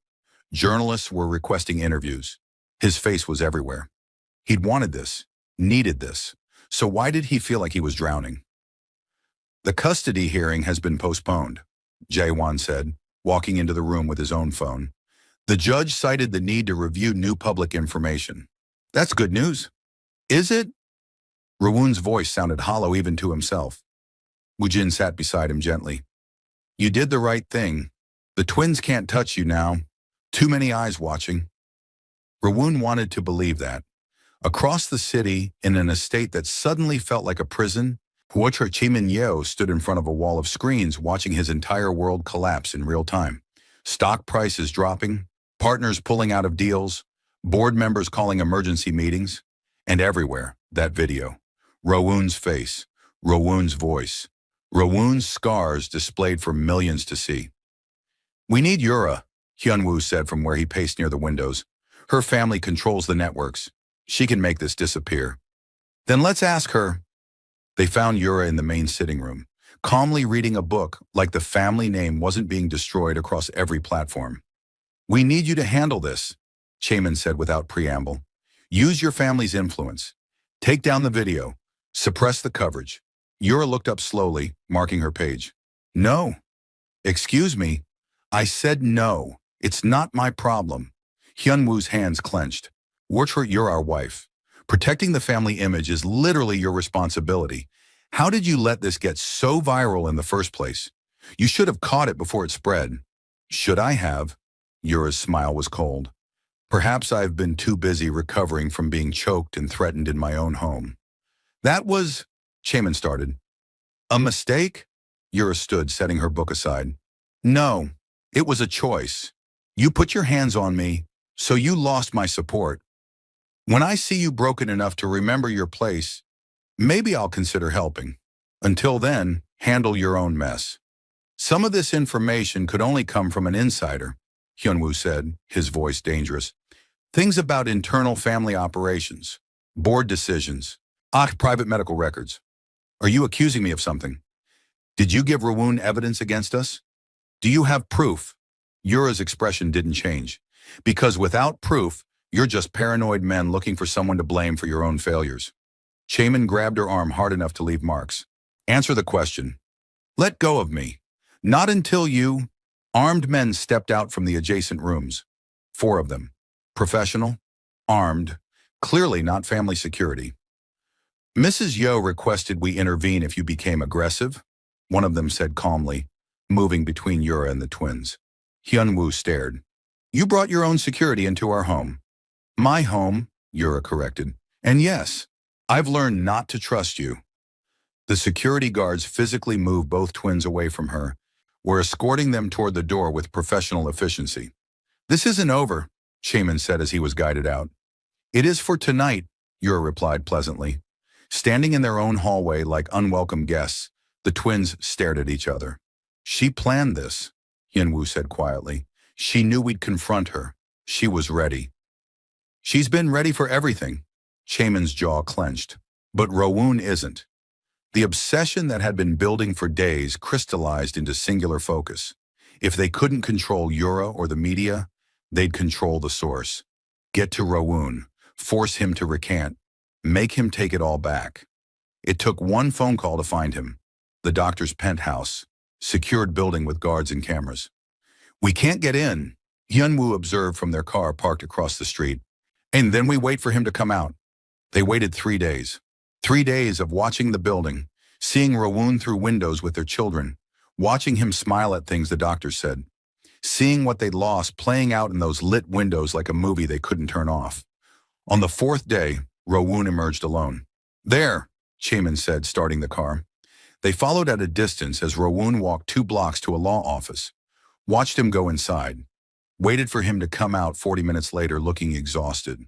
Journalists were requesting interviews. His face was everywhere. He'd wanted this, needed this. So why did he feel like he was drowning? "The custody hearing has been postponed," Jae-won said, walking into the room with his own phone. "The judge cited the need to review new public information." "That's good news." "Is it?" Rowoon's voice sounded hollow even to himself. Woojin sat beside him gently. "You did the right thing. The twins can't touch you now. Too many eyes watching." Rowoon wanted to believe that. Across the city, in an estate that suddenly felt like a prison, Huotra Chimin Yeo stood in front of a wall of screens watching his entire world collapse in real time. Stock prices dropping, partners pulling out of deals, board members calling emergency meetings, and everywhere, that video. Rowoon's face, Rowoon's voice, Rowoon's scars displayed for millions to see. "We need Yura," Hyunwoo said from where he paced near the windows. "Her family controls the networks. She can make this disappear." "Then let's ask her." They found Yura in the main sitting room, calmly reading a book like the family name wasn't being destroyed across every platform. "We need you to handle this," Chaemin said without preamble. "Use your family's influence. Take down the video. Suppress the coverage." Yura looked up slowly, marking her page. "No." "Excuse me. I said no. It's not my problem." Hyunwoo's hands clenched. "You're our wife. Protecting the family image is literally your responsibility. How did you let this get so viral in the first place? You should have caught it before it spread." "Should I have?" Yura's smile was cold. "Perhaps I've been too busy recovering from being choked and threatened in my own home." "That was," Chaemin started. "A mistake?" Yura stood, setting her book aside. "No, it was a choice. You put your hands on me, so you lost my support. When I see you broken enough to remember your place, maybe I'll consider helping. Until then, handle your own mess." "Some of this information could only come from an insider," Hyunwoo said, his voice dangerous. "Things about internal family operations, board decisions, private medical records. Are you accusing me of something? Did you give Rowoon evidence against us? Do you have proof?" Yura's expression didn't change. "Because without proof, you're just paranoid men looking for someone to blame for your own failures." Chaemin grabbed her arm hard enough to leave marks. "Answer the question." Let go of me. Not until you... Armed men stepped out from the adjacent rooms. 4 of them. Professional, armed, clearly not family security. Mrs. Yo requested we intervene if you became aggressive, one of them said calmly, moving between Yura and the twins. Hyunwoo stared. You brought your own security into our home. My home, Yura corrected. And yes, I've learned not to trust you. The security guards physically moved both twins away from her, were escorting them toward the door with professional efficiency. This isn't over, Shaman said as he was guided out. It is for tonight, Yura replied pleasantly. Standing in their own hallway like unwelcome guests, the twins stared at each other. She planned this, Hyunwoo said quietly. She knew we'd confront her. She was ready. She's been ready for everything. Shaman's jaw clenched. But Rowoon isn't. The obsession that had been building for days crystallized into singular focus. If they couldn't control Yura or the media, they'd control the source. Get to Rowoon, force him to recant, make him take it all back. It took one phone call to find him. The doctor's penthouse, secured building with guards and cameras. We can't get in, Hyunwoo observed from their car parked across the street. And then we wait for him to come out. They waited 3 days. 3 days of watching the building, seeing Rowoon through windows with their children, watching him smile at things the doctors said, seeing what they'd lost playing out in those lit windows like a movie they couldn't turn off. On the 4th day, Rowoon emerged alone. There, Shaman said, starting the car. They followed at a distance as Rowoon walked 2 blocks to a law office, watched him go inside, waited for him to come out 40 minutes later looking exhausted.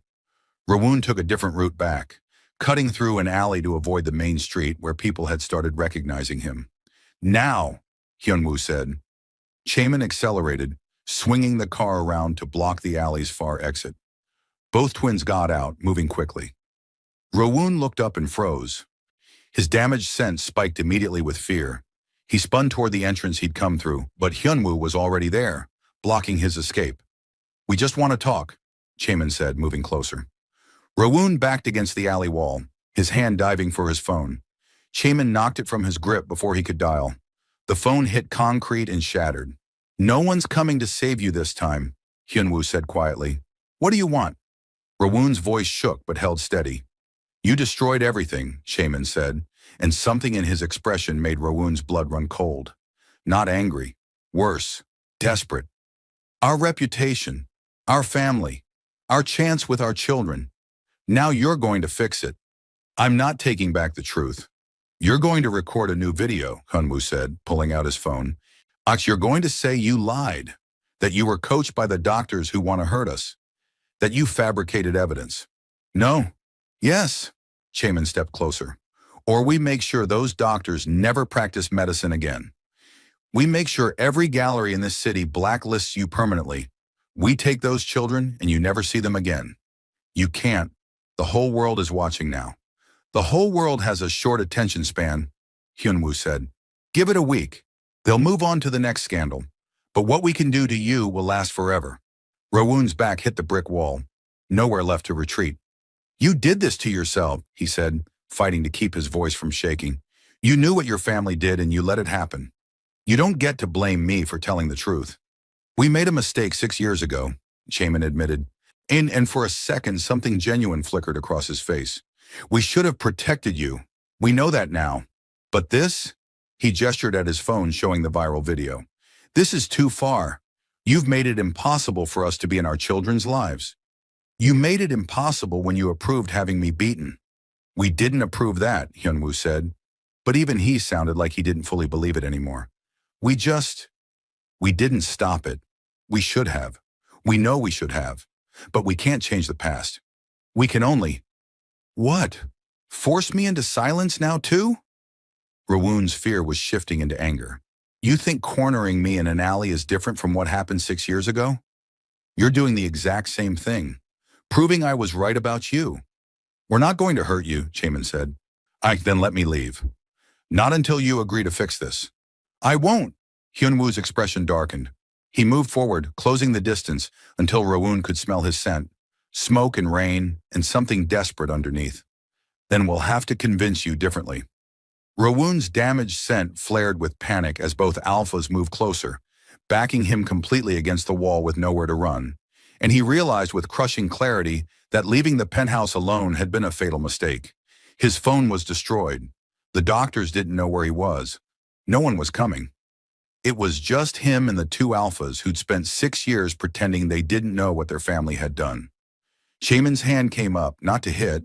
Rowoon took a different route back, cutting through an alley to avoid the main street where people had started recognizing him. Now, Hyunwoo said. Shaman accelerated, swinging the car around to block the alley's far exit. Both twins got out, moving quickly. Rowoon looked up and froze. His damaged sense spiked immediately with fear. He spun toward the entrance he'd come through, but Hyunwoo was already there, blocking his escape. We just want to talk, Shaman said, moving closer. Rowoon backed against the alley wall, his hand diving for his phone. Shaman knocked it from his grip before he could dial. The phone hit concrete and shattered. No one's coming to save you this time, Hyunwoo said quietly. What do you want? Rowoon's voice shook but held steady. You destroyed everything, Shaman said, and something in his expression made Rowoon's blood run cold. Not angry. Worse. Desperate. Our reputation. Our family. Our chance with our children. Now you're going to fix it. I'm not taking back the truth. You're going to record a new video, Hyunwoo said, pulling out his phone. You're going to say you lied, that you were coached by the doctors who want to hurt us, that you fabricated evidence. No. Yes. Shaman stepped closer. Or we make sure those doctors never practice medicine again. We make sure every gallery in this city blacklists you permanently. We take those children and you never see them again. You can't. The whole world is watching now. The whole world has a short attention span, Hyunwoo said. Give it a week. They'll move on to the next scandal. But what we can do to you will last forever. Rowoon's back hit the brick wall. Nowhere left to retreat. You did this to yourself, he said, fighting to keep his voice from shaking. You knew what your family did and you let it happen. You don't get to blame me for telling the truth. We made a mistake 6 years ago, Shaman admitted. And for a second, something genuine flickered across his face. We should have protected you. We know that now. But this? He gestured at his phone showing the viral video. This is too far. You've made it impossible for us to be in our children's lives. You made it impossible when you approved having me beaten. We didn't approve that, Hyunwoo said. But even he sounded like he didn't fully believe it anymore. We didn't stop it. We should have. We know we should have. But we can't change the past. We can only... What? Force me into silence now too? Rowoon's fear was shifting into anger. You think cornering me in an alley is different from what happened 6 years ago? You're doing the exact same thing, proving I was right about you. We're not going to hurt you, Shaman said. Then let me leave. Not until you agree to fix this. I won't. Hyunwoo's expression darkened. He moved forward, closing the distance until Rowoon could smell his scent, smoke and rain, and something desperate underneath. Then we'll have to convince you differently. Rowoon's damaged scent flared with panic as both alphas moved closer, backing him completely against the wall with nowhere to run. And he realized with crushing clarity that leaving the penthouse alone had been a fatal mistake. His phone was destroyed. The doctors didn't know where he was. No one was coming. It was just him and the two alphas who'd spent 6 years pretending they didn't know what their family had done. Shaman's hand came up, not to hit,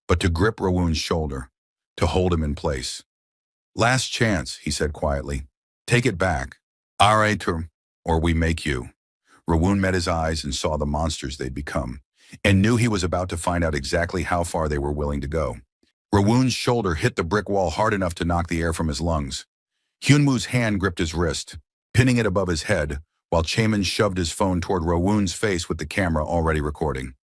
but to grip Rowoon's shoulder, to hold him in place. "Last chance," he said quietly. "Take it back. All right, or we make you." Rowoon met his eyes and saw the monsters they'd become, and knew he was about to find out exactly how far they were willing to go. Rowoon's shoulder hit the brick wall hard enough to knock the air from his lungs. Hyunwoo's hand gripped his wrist, pinning it above his head, while Chaemin shoved his phone toward Rowoon's face with the camera already recording.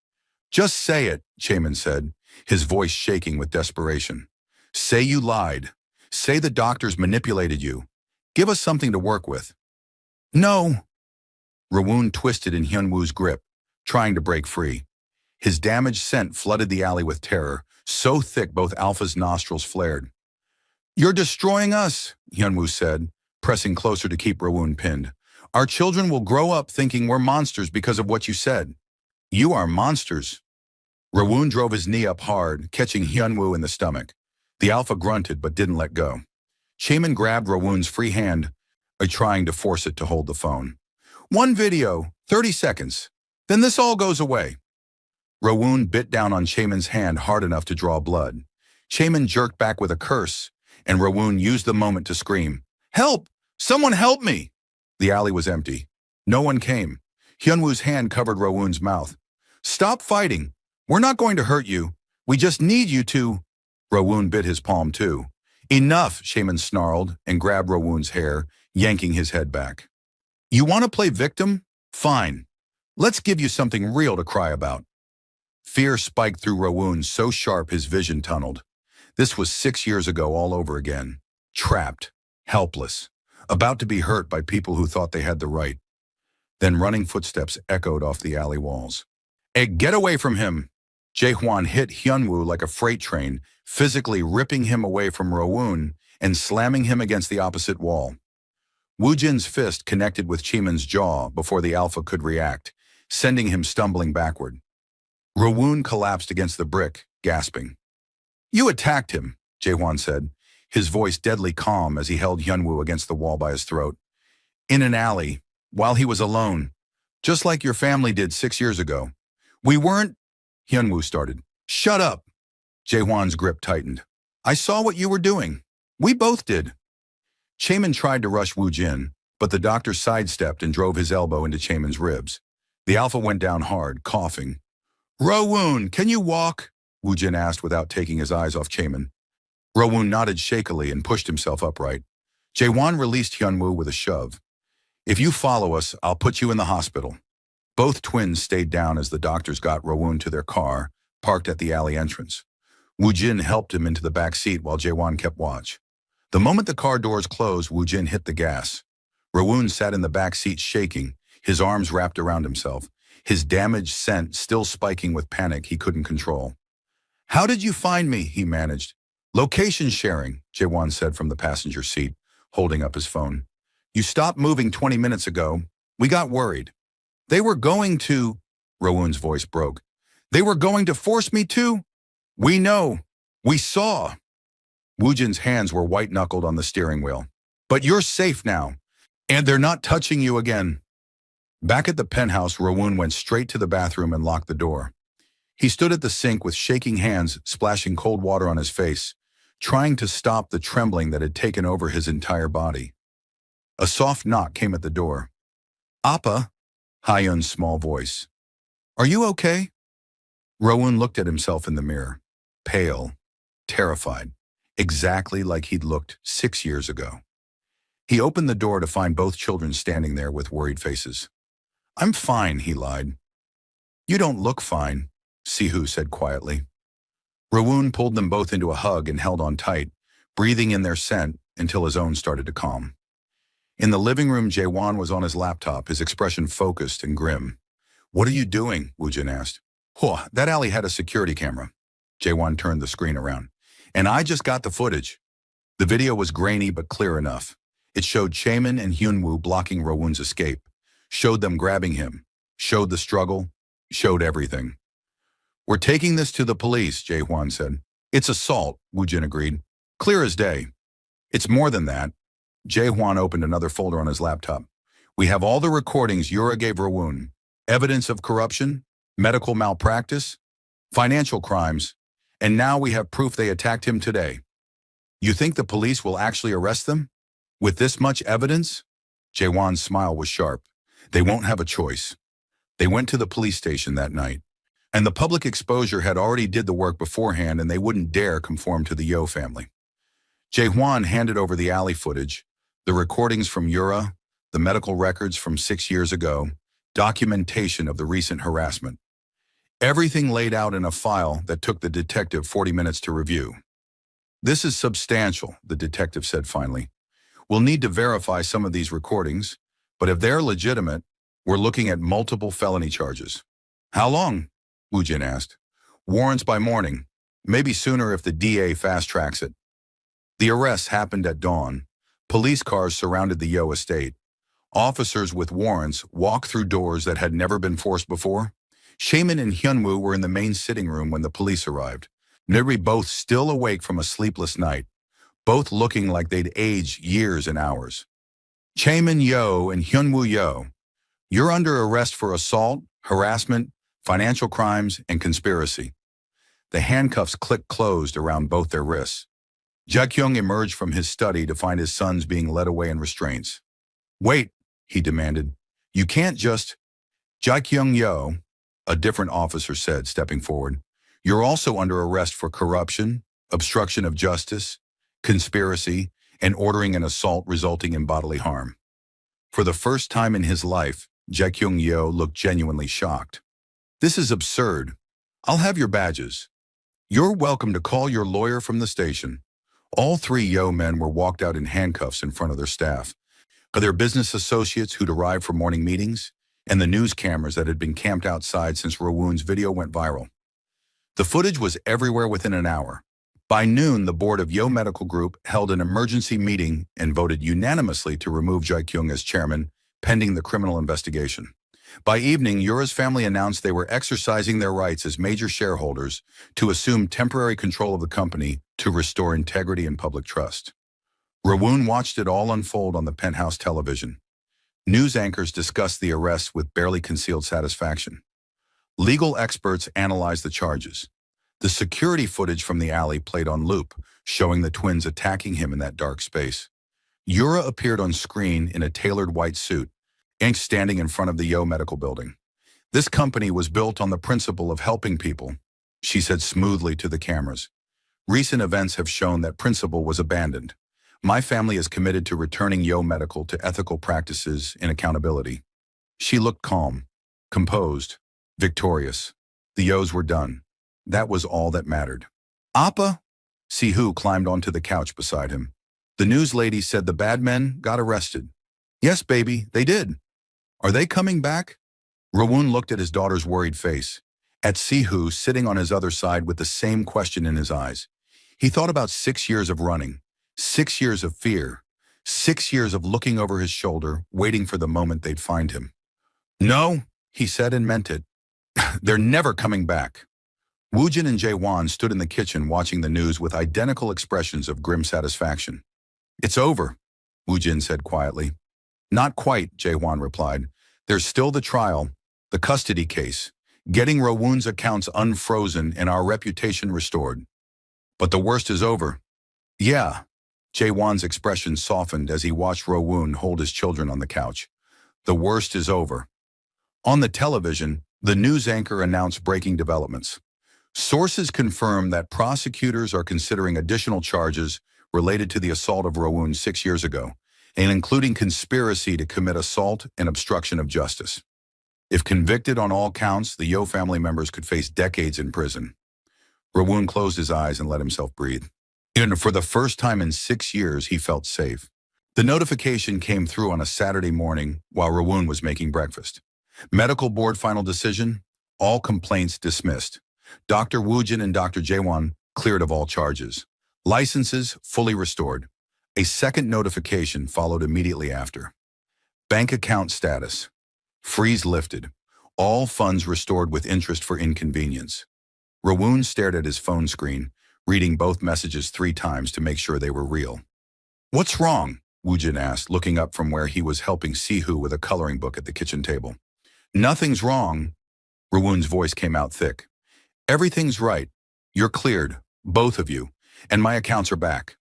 "Just say it," Chaemin said, his voice shaking with desperation. "Say you lied. Say the doctors manipulated you. Give us something to work with." "No." Rowoon twisted in Hyunwoo's grip, trying to break free. His damaged scent flooded the alley with terror, so thick both Alpha's nostrils flared. "You're destroying us," Hyunwoo said, pressing closer to keep Rowoon pinned. "Our children will grow up thinking we're monsters because of what you said. You are monsters." Rowoon drove his knee up hard, catching Hyunwoo in the stomach. The Alpha grunted but didn't let go. Chaemin grabbed Rowoon's free hand, trying to force it to hold the phone. "One video, 30 seconds. Then this all goes away." Rowoon bit down on Chaemin's hand hard enough to draw blood. Chaemin jerked back with a curse, and Rowoon used the moment to scream, "Help! Someone help me!" The alley was empty. No one came. Hyunwoo's hand covered Rowoon's mouth. "Stop fighting. We're not going to hurt you. We just need you to—" Rowoon bit his palm too. "Enough," Chaemin snarled and grabbed Rowoon's hair, yanking his head back. "You want to play victim? Fine. Let's give you something real to cry about." Fear spiked through Rowoon so sharp his vision tunneled. This was 6 years ago all over again. Trapped, helpless, about to be hurt by people who thought they had the right. Then running footsteps echoed off the alley walls. "Hey, get away from him!" Jae-hwan hit Hyunwoo like a freight train, physically ripping him away from Rowoon and slamming him against the opposite wall. Woojin's fist connected with Chaemin's jaw before the Alpha could react, sending him stumbling backward. Rowoon collapsed against the brick, gasping. "You attacked him," Jae-hwan said, his voice deadly calm as he held Hyunwoo against the wall by his throat. "In an alley, while he was alone, just like your family did 6 years ago. We weren't—" Hyunwoo started. "Shut up!" Jae-hwan's grip tightened. "I saw what you were doing. We both did." Chaemin tried to rush Woojin, but the doctor sidestepped and drove his elbow into Chaemin's ribs. The Alpha went down hard, coughing. "Rowoon, can you walk?" Woojin asked without taking his eyes off Chaemin. Rowoon nodded shakily and pushed himself upright. Jae-hwan released Hyunwoo with a shove. "If you follow us, I'll put you in the hospital." Both twins stayed down as the doctors got Rowoon to their car, parked at the alley entrance. Woojin helped him into the back seat while Jae-hwan kept watch. The moment the car doors closed, Woojin hit the gas. Rowoon sat in the back seat shaking, his arms wrapped around himself, his damaged scent still spiking with panic he couldn't control. "How did you find me?" he managed. "Location sharing," Jae-hwan said from the passenger seat, holding up his phone. "You stopped moving 20 minutes ago. We got worried." "They were going to—" Rowoon's voice broke. "They were going to force me to—" "We know. We saw." Woojin's hands were white-knuckled on the steering wheel. "But you're safe now, and they're not touching you again." Back at the penthouse, Rowoon went straight to the bathroom and locked the door. He stood at the sink with shaking hands, splashing cold water on his face, trying to stop the trembling that had taken over his entire body. A soft knock came at the door. "Appa," Hyun's small voice. "Are you okay?" Rowoon looked at himself in the mirror, pale, terrified, exactly like he'd looked 6 years ago. He opened the door to find both children standing there with worried faces. "I'm fine," he lied. "You don't look fine," Sihu said quietly. Rowoon pulled them both into a hug and held on tight, breathing in their scent until his own started to calm. In the living room, Jae-hwan was on his laptop, his expression focused and grim. "What are you doing?" Woojin asked. That alley had a security camera." Jae-hwan turned the screen around. "And I just got the footage." The video was grainy but clear enough. It showed Chaemin and Hyunwoo blocking Rowoon's escape, showed them grabbing him, showed the struggle, showed everything. "We're taking this to the police," Jae-hwan said. "It's assault," Woo-jin agreed. "Clear as day." "It's more than that." Jae-hwan opened another folder on his laptop. "We have all the recordings Yura gave Rowoon. Evidence of corruption, medical malpractice, financial crimes, and now we have proof they attacked him today. You think the police will actually arrest them? With this much evidence?" Jae-hwan's smile was sharp. "They won't have a choice." They went to the police station that night, and the public exposure had already did the work beforehand, and they wouldn't dare conform to the Yo family. Jae-hwan handed over the alley footage, the recordings from Yura, the medical records from 6 years ago, documentation of the recent harassment. Everything laid out in a file that took the detective 40 minutes to review. "This is substantial," the detective said finally. "We'll need to verify some of these recordings, but if they're legitimate, we're looking at multiple felony charges." "How long?" Woo-jin asked. "Warrants by morning. Maybe sooner if the DA fast-tracks it." The arrests happened at dawn. Police cars surrounded the Yo estate. Officers with warrants walked through doors that had never been forced before. Chaemin and Hyunwoo were in the main sitting room when the police arrived. Nearly both still awake from a sleepless night, both looking like they'd aged years and hours. "Chaemin Yo and Hyunwoo Yo, you're under arrest for assault, harassment, financial crimes, and conspiracy." The handcuffs clicked closed around both their wrists. Jae-kyung emerged from his study to find his sons being led away in restraints. "Wait," he demanded. "You can't just—" "Jae-kyung Yo," a different officer said, stepping forward. "You're also under arrest for corruption, obstruction of justice, conspiracy, and ordering an assault resulting in bodily harm." For the first time in his life, Jae-kyung Yo looked genuinely shocked. "This is absurd. I'll have your badges. You're welcome to call your lawyer from the station." All 3 Yo men were walked out in handcuffs in front of their staff, their business associates who'd arrived for morning meetings, and the news cameras that had been camped outside since Rowoon's video went viral. The footage was everywhere within an hour. By noon, the board of Yo Medical Group held an emergency meeting and voted unanimously to remove Jae-kyung as chairman, pending the criminal investigation. By evening, Yura's family announced they were exercising their rights as major shareholders to assume temporary control of the company to restore integrity and public trust. Rowoon watched it all unfold on the penthouse television. News anchors discussed the arrests with barely concealed satisfaction. Legal experts analyzed the charges. The security footage from the alley played on loop, showing the twins attacking him in that dark space. Yura appeared on screen in a tailored white suit, Angst standing in front of the Yo Medical Building. "This company was built on the principle of helping people," she said smoothly to the cameras. "Recent events have shown that principle was abandoned. My family is committed to returning Yo Medical to ethical practices and accountability." She looked calm, composed, victorious. The Yos were done. That was all that mattered. "Appa?" Sihu climbed onto the couch beside him. "The news lady said the bad men got arrested." "Yes, baby, they did." "Are they coming back?" Rowoon looked at his daughter's worried face, at Sihu sitting on his other side with the same question in his eyes. He thought about 6 years of running, 6 years of fear, 6 years of looking over his shoulder, waiting for the moment they'd find him. "No," he said and meant it. "They're never coming back." Woo-jin and Jae-hwan stood in the kitchen watching the news with identical expressions of grim satisfaction. "It's over," Woo-jin said quietly. "Not quite," Jae-hwan replied. "There's still the trial, the custody case, getting Rowoon's accounts unfrozen and our reputation restored. But the worst is over." "Yeah." Jae-hwan's expression softened as he watched Rowoon hold his children on the couch. "The worst is over." On the television, the news anchor announced breaking developments. Sources confirm that prosecutors are considering additional charges related to the assault of Rowoon 6 years ago, and including conspiracy to commit assault and obstruction of justice. If convicted on all counts, the Yo family members could face decades in prison. Rowoon closed his eyes and let himself breathe. And for the first time in 6 years, he felt safe. The notification came through on a Saturday morning while Rowoon was making breakfast. Medical board final decision, all complaints dismissed. Dr. Woo-jin and Dr. Jae-hwan cleared of all charges. Licenses fully restored. A second notification followed immediately after. Bank account status. Freeze lifted. All funds restored with interest for inconvenience. Rawoon stared at his phone screen, reading both messages 3 times to make sure they were real. "What's wrong?" Woojin asked, looking up from where he was helping Sihu with a coloring book at the kitchen table. "Nothing's wrong." Rawoon's voice came out thick. "Everything's right. You're cleared, both of you, and my accounts are back."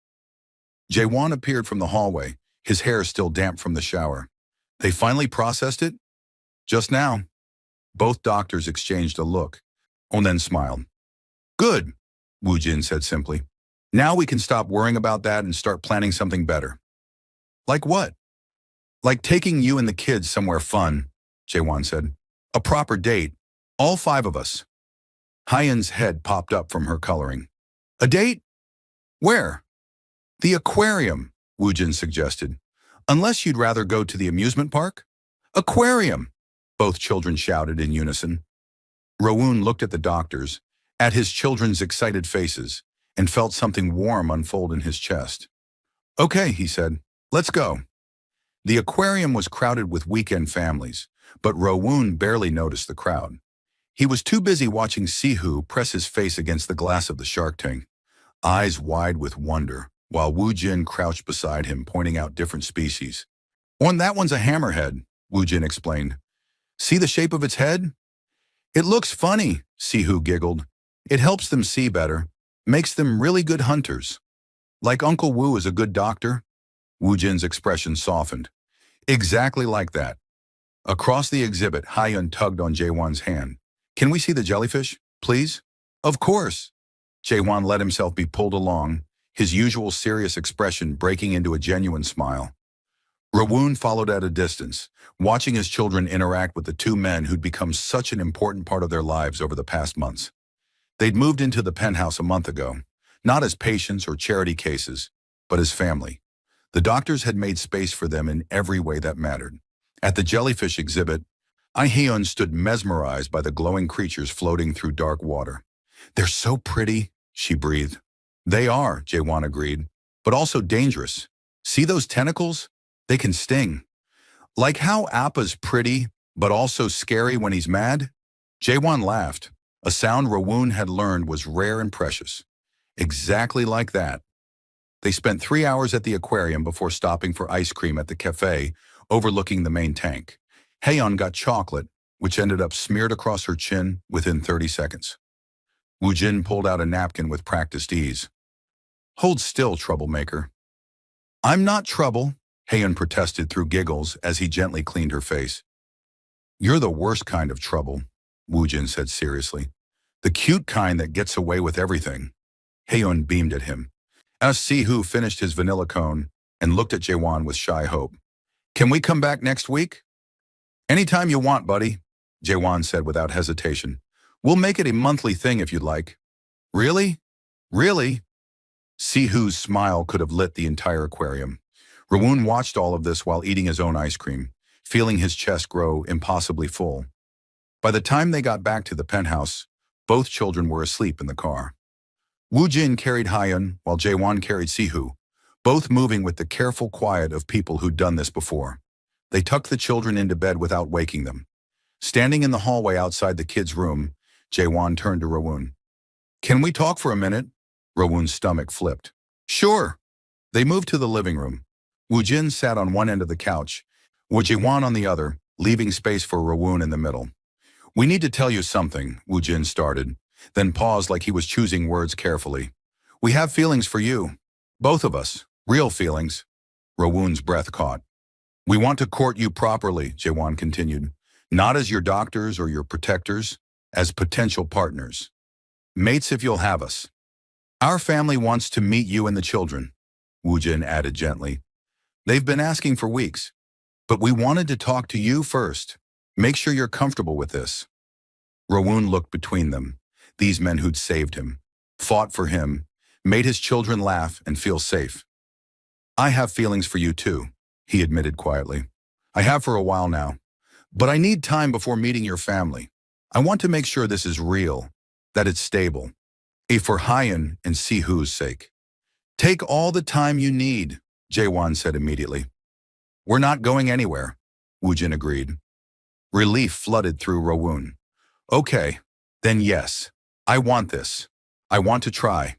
Jaewon appeared from the hallway, his hair still damp from the shower. "They finally processed it?" "Just now." Both doctors exchanged a look, and then smiled. "Good," Woojin said simply. "Now we can stop worrying about that and start planning something better." "Like what?" "Like taking you and the kids somewhere fun," Jaewon said. "A proper date. All 5 of us." Hyun's head popped up from her coloring. "A date? Where?" "The aquarium," Woojin suggested. "Unless you'd rather go to the amusement park?" "Aquarium!" both children shouted in unison. Rawoon looked at the doctors, at his children's excited faces, and felt something warm unfold in his chest. "Okay," he said. "Let's go." The aquarium was crowded with weekend families, but Rawoon barely noticed the crowd. He was too busy watching Sihu press his face against the glass of the shark tank, eyes wide with wonder, while Woojin crouched beside him, pointing out different species. "Oh, that one's a hammerhead," Woojin explained. "See the shape of its head?" "It looks funny," Sihu giggled. "It helps them see better, makes them really good hunters." "Like Uncle Wu is a good doctor?" Woojin's expression softened. "Exactly like that." Across the exhibit, Hyun tugged on Jaewon's hand. "Can we see the jellyfish, please?" "Of course." Jaewon let himself be pulled along, his usual serious expression breaking into a genuine smile. Rawoon followed at a distance, watching his children interact with the 2 men who'd become such an important part of their lives over the past months. They'd moved into the penthouse a month ago, not as patients or charity cases, but as family. The doctors had made space for them in every way that mattered. At the jellyfish exhibit, Hyun stood mesmerized by the glowing creatures floating through dark water. "They're so pretty," she breathed. "They are," Jaewon agreed, "but also dangerous. See those tentacles? They can sting." "Like how Appa's pretty, but also scary when he's mad?" Jaewon laughed, a sound Rawoon had learned was rare and precious. "Exactly like that." They spent 3 hours at the aquarium before stopping for ice cream at the cafe overlooking the main tank. Haeyeon got chocolate, which ended up smeared across her chin within 30 seconds. Woojin pulled out a napkin with practiced ease. "Hold still, troublemaker." "I'm not trouble," Haeyeon protested through giggles as he gently cleaned her face. "You're the worst kind of trouble," Woojin said seriously. "The cute kind that gets away with everything." Haeyeon beamed at him. Sihu finished his vanilla cone and looked at Jaewon with shy hope. "Can we come back next week?" "Anytime you want, buddy," Jaewon said without hesitation. "We'll make it a monthly thing if you'd like." "Really? Really?" Sihu's smile could have lit the entire aquarium. Rawoon watched all of this while eating his own ice cream, feeling his chest grow impossibly full. By the time they got back to the penthouse, both children were asleep in the car. Woojin carried Hyun while Jaewon carried Sihu, both moving with the careful quiet of people who'd done this before. They tucked the children into bed without waking them. Standing in the hallway outside the kids' room, Jaewon turned to Rawoon. "Can we talk for a minute?" Rawoon's stomach flipped. "Sure." They moved to the living room. Woojin sat on one end of the couch, with Jaewon on the other, leaving space for Rawoon in the middle. "We need to tell you something," Woojin started, then paused like he was choosing words carefully. "We have feelings for you. Both of us. Real feelings." Rawoon's breath caught. "We want to court you properly," Jaewon continued. "Not as your doctors or your protectors, as potential partners. Mates if you'll have us. Our family wants to meet you and the children," Woojin added gently. "They've been asking for weeks, but we wanted to talk to you first. Make sure you're comfortable with this." Rawoon looked between them, these men who'd saved him, fought for him, made his children laugh and feel safe. "I have feelings for you too," he admitted quietly. "I have for a while now, but I need time before meeting your family. I want to make sure this is real, that it's stable. For Hyun and Sihu's sake." Take all the time you need, Jae-won said immediately. We're not going anywhere, Woo-jin agreed. Relief flooded through Ro-woon. Okay, then yes, I want this. I want to try.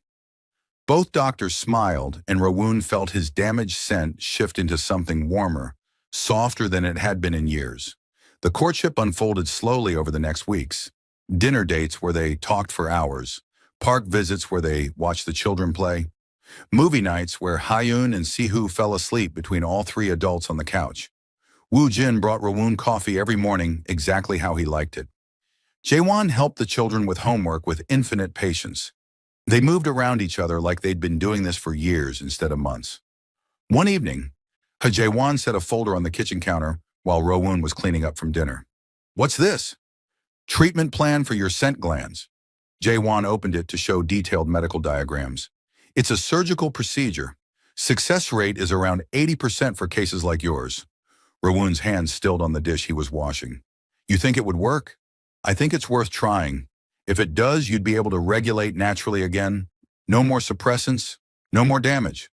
Both doctors smiled, and Ro-woon felt his damaged scent shift into something warmer, softer than it had been in years. The courtship unfolded slowly over the next weeks. Dinner dates where they talked for hours, park visits where they watched the children play, movie nights where Hyun and Sihu fell asleep between all three adults on the couch. Woo-jin brought Ro-woon coffee every morning exactly how he liked it. Jae-won helped the children with homework with infinite patience. They moved around each other like they'd been doing this for years instead of months. One evening, Jae-won set a folder on the kitchen counter while Ro-woon was cleaning up from dinner. What's this? Treatment plan for your scent glands. Jae-won opened it to show detailed medical diagrams. It's a surgical procedure. Success rate is around 80% for cases like yours. Ro-woon's hands stilled on the dish he was washing. You think it would work? I think it's worth trying. If it does, you'd be able to regulate naturally again. No more suppressants, no more damage.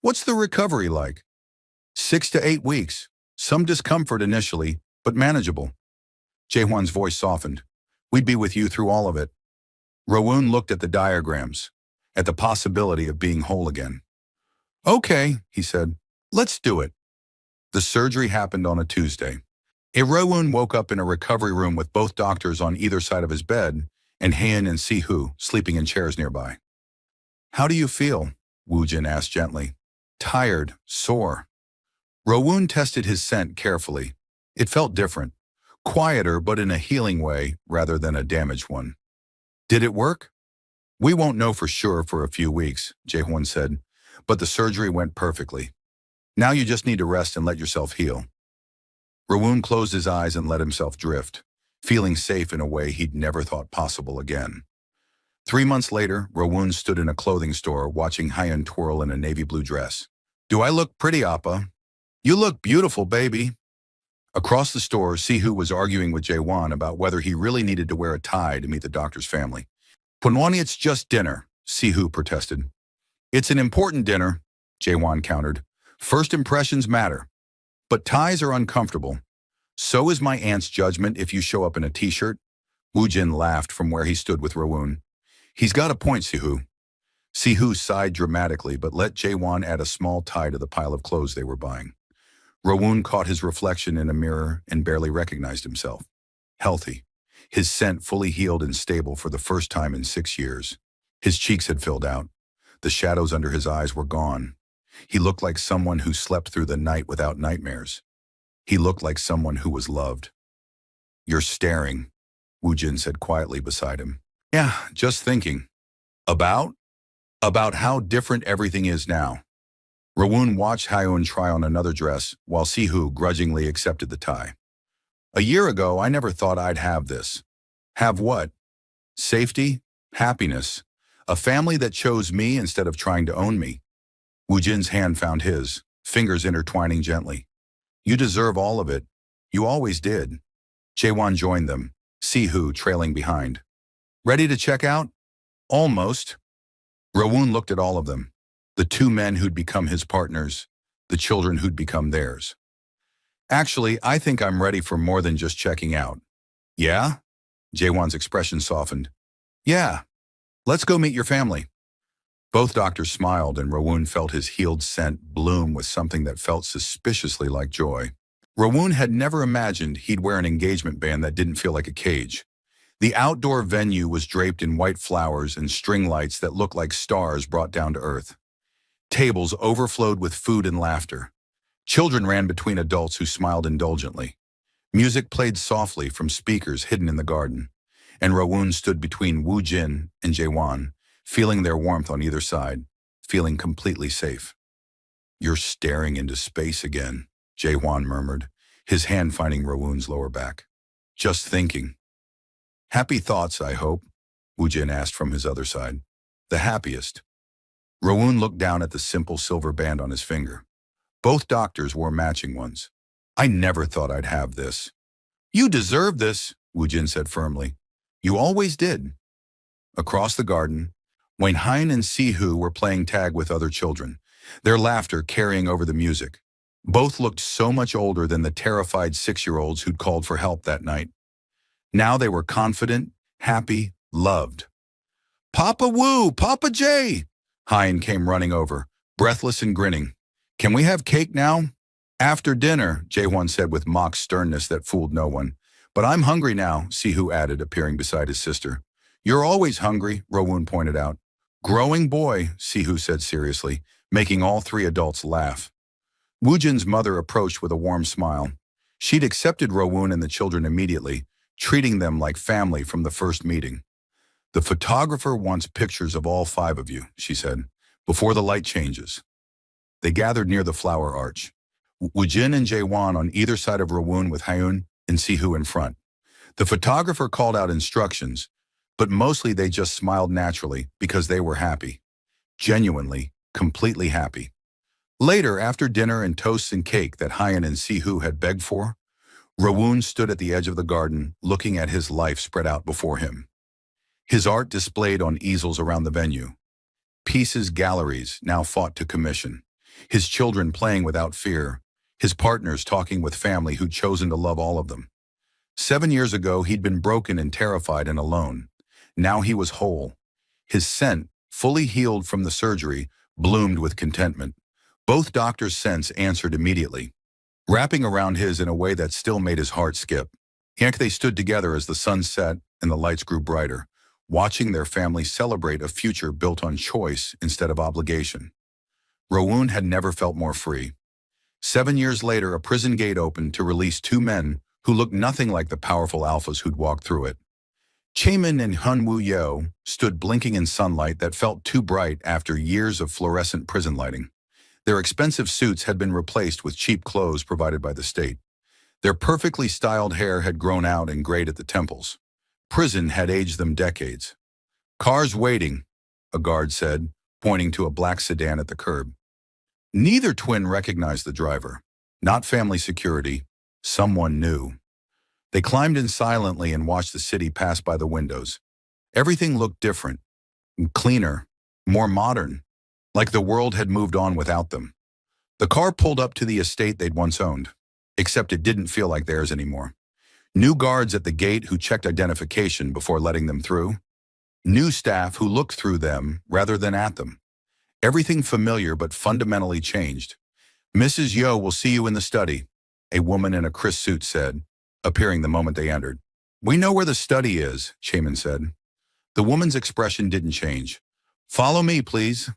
What's the recovery like? 6 to 8 weeks. Some discomfort initially, but manageable. Jae-won's voice softened. We'd be with you through all of it. Ro-woon looked at the diagrams, at the possibility of being whole again. Okay, he said. Let's do it. The surgery happened on a Tuesday. Ro-woon woke up in a recovery room with both doctors on either side of his bed and Haeun and Sihu sleeping in chairs nearby. How do you feel? Woo-jin asked gently. Tired, sore. Ro-woon tested his scent carefully. It felt different, quieter but in a healing way rather than a damaged one. Did it work? We won't know for sure for a few weeks, Jae-won said, but the surgery went perfectly. Now you just need to rest and let yourself heal. Ro-woon closed his eyes and let himself drift, feeling safe in a way he'd never thought possible again. 3 months later, Ro-woon stood in a clothing store watching Hyun twirl in a navy blue dress. Do I look pretty, Appa? You look beautiful, baby. Across the store, Sihu was arguing with Jae-won about whether he really needed to wear a tie to meet the doctor's family. Punwani, it's just dinner, Sihu protested. It's an important dinner, Jae-won countered. First impressions matter. But ties are uncomfortable. So is my aunt's judgment if you show up in a t-shirt. Woo-jin laughed from where he stood with Ro-woon. He's got a point, Sihu. Sihu sighed dramatically but let Jae-won add a small tie to the pile of clothes they were buying. Ro-woon caught his reflection in a mirror and barely recognized himself. Healthy, his scent fully healed and stable for the first time in 6 years. His cheeks had filled out. The shadows under his eyes were gone. He looked like someone who slept through the night without nightmares. He looked like someone who was loved. You're staring, Woo-jin said quietly beside him. Yeah, just thinking. About how different everything is now. Ro-woon watched Hyun try on another dress while Sihu grudgingly accepted the tie. A year ago, I never thought I'd have this. Have what? Safety, happiness, a family that chose me instead of trying to own me. Woo-jin's hand found his, fingers intertwining gently. You deserve all of it. You always did. Jae-won joined them, Sihu trailing behind. Ready to check out? Almost. Ro-woon looked at all of them. The 2 men who'd become his partners, the children who'd become theirs. Actually, I think I'm ready for more than just checking out. Yeah? Jae-won's expression softened. Yeah. Let's go meet your family. Both doctors smiled and Ro-woon felt his healed scent bloom with something that felt suspiciously like joy. Ro-woon had never imagined he'd wear an engagement band that didn't feel like a cage. The outdoor venue was draped in white flowers and string lights that looked like stars brought down to earth. Tables overflowed with food and laughter. Children ran between adults who smiled indulgently. Music played softly from speakers hidden in the garden, and Ro-woon stood between Woo-jin and Jae-won, feeling their warmth on either side, feeling completely safe. You're staring into space again, Jae-won murmured, his hand finding Ro-woon's lower back. Just thinking. Happy thoughts, I hope, Woo-jin asked from his other side. The happiest. Ro-woon looked down at the simple silver band on his finger. Both doctors wore matching ones. I never thought I'd have this. You deserve this, Woo-jin said firmly. You always did. Across the garden, When Hein and Sihu were playing tag with other children, their laughter carrying over the music. Both looked so much older than the terrified 6-year-olds who'd called for help that night. Now they were confident, happy, loved. "Papa Woo! Papa J!" Hein came running over, breathless and grinning. "Can we have cake now?" "After dinner," Jae-hwan said with mock sternness that fooled no one. "But I'm hungry now," Sihu added, appearing beside his sister. "You're always hungry," Rowoon pointed out. "Growing boy," Sihu said seriously, making all three adults laugh. Woojin's mother approached with a warm smile. She'd accepted Rowoon and the children immediately, treating them like family from the first meeting. "The photographer wants pictures of all 5 of you," she said, "before the light changes." They gathered near the flower arch. Woojin and Jae-won on either side of Rowoon with Hyun and Sihu in front. The photographer called out instructions, but mostly they just smiled naturally because they were happy. Genuinely, completely happy. Later, after dinner and toasts and cake that Hyun and Sihu had begged for, Rowoon stood at the edge of the garden, looking at his life spread out before him. His art displayed on easels around the venue. Pieces galleries now fought to commission. His children playing without fear. His partners talking with family who'd chosen to love all of them. 7 years ago, he'd been broken and terrified and alone. Now he was whole. His scent, fully healed from the surgery, bloomed with contentment. Both doctors' scents answered immediately, wrapping around his in a way that still made his heart skip. They stood together as the sun set and the lights grew brighter, watching their family celebrate a future built on choice instead of obligation. Rowoon had never felt more free. 7 years later, a prison gate opened to release 2 men who looked nothing like the powerful alphas who'd walked through it. Chaemin and Hyun-woo Yeo stood blinking in sunlight that felt too bright after years of fluorescent prison lighting. Their expensive suits had been replaced with cheap clothes provided by the state. Their perfectly styled hair had grown out and grayed at the temples. Prison had aged them decades. "Car's waiting," a guard said, pointing to a black sedan at the curb. Neither twin recognized the driver. Not family security. Someone new. They climbed in silently and watched the city pass by the windows. Everything looked different, cleaner, more modern, like the world had moved on without them. The car pulled up to the estate they'd once owned, except it didn't feel like theirs anymore. New guards at the gate who checked identification before letting them through. New staff who looked through them rather than at them. Everything familiar but fundamentally changed. "Mrs. Yo will see you in the study," a woman in a crisp suit said, appearing the moment they entered. "We know where the study is," Chaemin said. The woman's expression didn't change. "Follow me, please."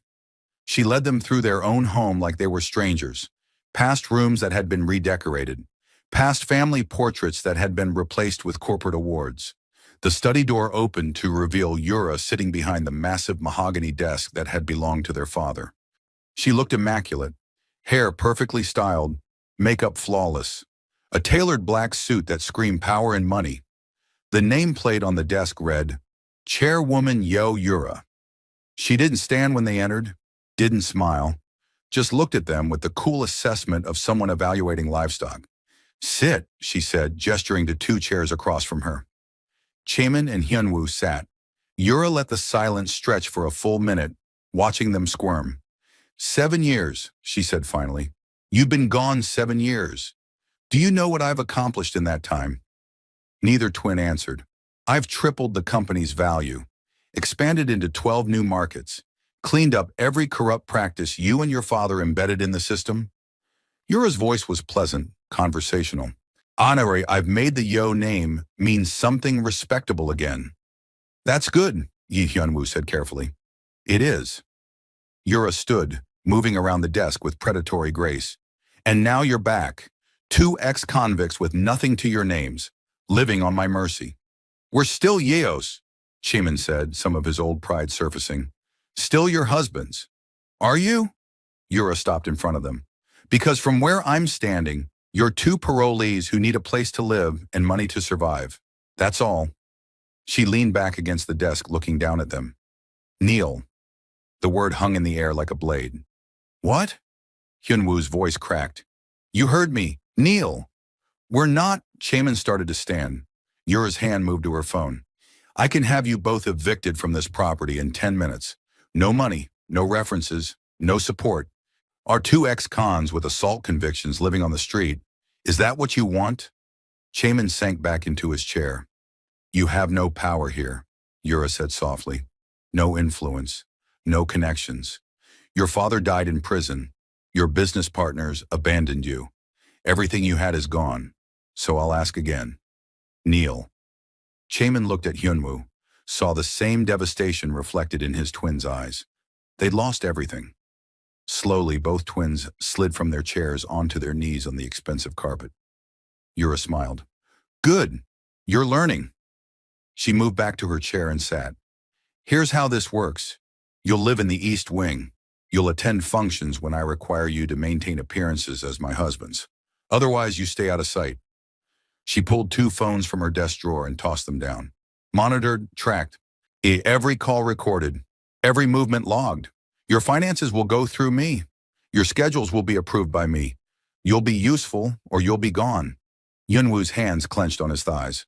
She led them through their own home like they were strangers, past rooms that had been redecorated, past family portraits that had been replaced with corporate awards. The study door opened to reveal Yura sitting behind the massive mahogany desk that had belonged to their father. She looked immaculate, hair perfectly styled, makeup flawless, a tailored black suit that screamed power and money. The nameplate on the desk read, "Chairwoman Yo Yura." She didn't stand when they entered, didn't smile, just looked at them with the cool assessment of someone evaluating livestock. "Sit," she said, gesturing to 2 chairs across from her. Chaemin and Hyun-woo sat. Yura let the silence stretch for a full minute, watching them squirm. 7 years, she said finally. "You've been gone 7 years. Do you know what I've accomplished in that time?" Neither twin answered. "I've tripled the company's value, expanded into 12 new markets, cleaned up every corrupt practice you and your father embedded in the system." Yura's voice was pleasant, conversational. "Honorary, I've made the Yo name mean something respectable again." "That's good," Yi Hyun-woo said carefully. "It is." Yura stood, moving around the desk with predatory grace. "And now you're back. 2 ex-convicts with nothing to your names, living on my mercy." "We're still Yeos," Chaemin said, some of his old pride surfacing. "Still your husbands." "Are you?" Yura stopped in front of them. "Because from where I'm standing, you're 2 parolees who need a place to live and money to survive. That's all." She leaned back against the desk, looking down at them. "Kneel." The word hung in the air like a blade. "What?" Hyun-woo's voice cracked. "You heard me. Kneel." "We're not." Chaemin started to stand. Yura's hand moved to her phone. "I can have you both evicted from this property in 10 minutes. No money, no references, no support. Our two ex-cons with assault convictions living on the street. Is that what you want? Chaman sank back into his chair. You have no power here, Yura said softly. No influence, no connections. Your father died in prison. Your business partners abandoned you. Everything you had is gone. So I'll ask again. Kneel. Chaman looked at Hyunwoo, saw the same devastation reflected in his twins' eyes. They'd lost everything. Slowly, both twins slid from their chairs onto their knees on the expensive carpet. Yura smiled. Good. You're learning. She moved back to her chair and sat. Here's how this works. You'll live in the East Wing. You'll attend functions when I require you to maintain appearances as my husband's. Otherwise, you stay out of sight. She pulled two phones from her desk drawer and tossed them down. Monitored, tracked. Every call recorded. Every movement logged. Your finances will go through me. Your schedules will be approved by me. You'll be useful or you'll be gone. Yunwoo's hands clenched on his thighs.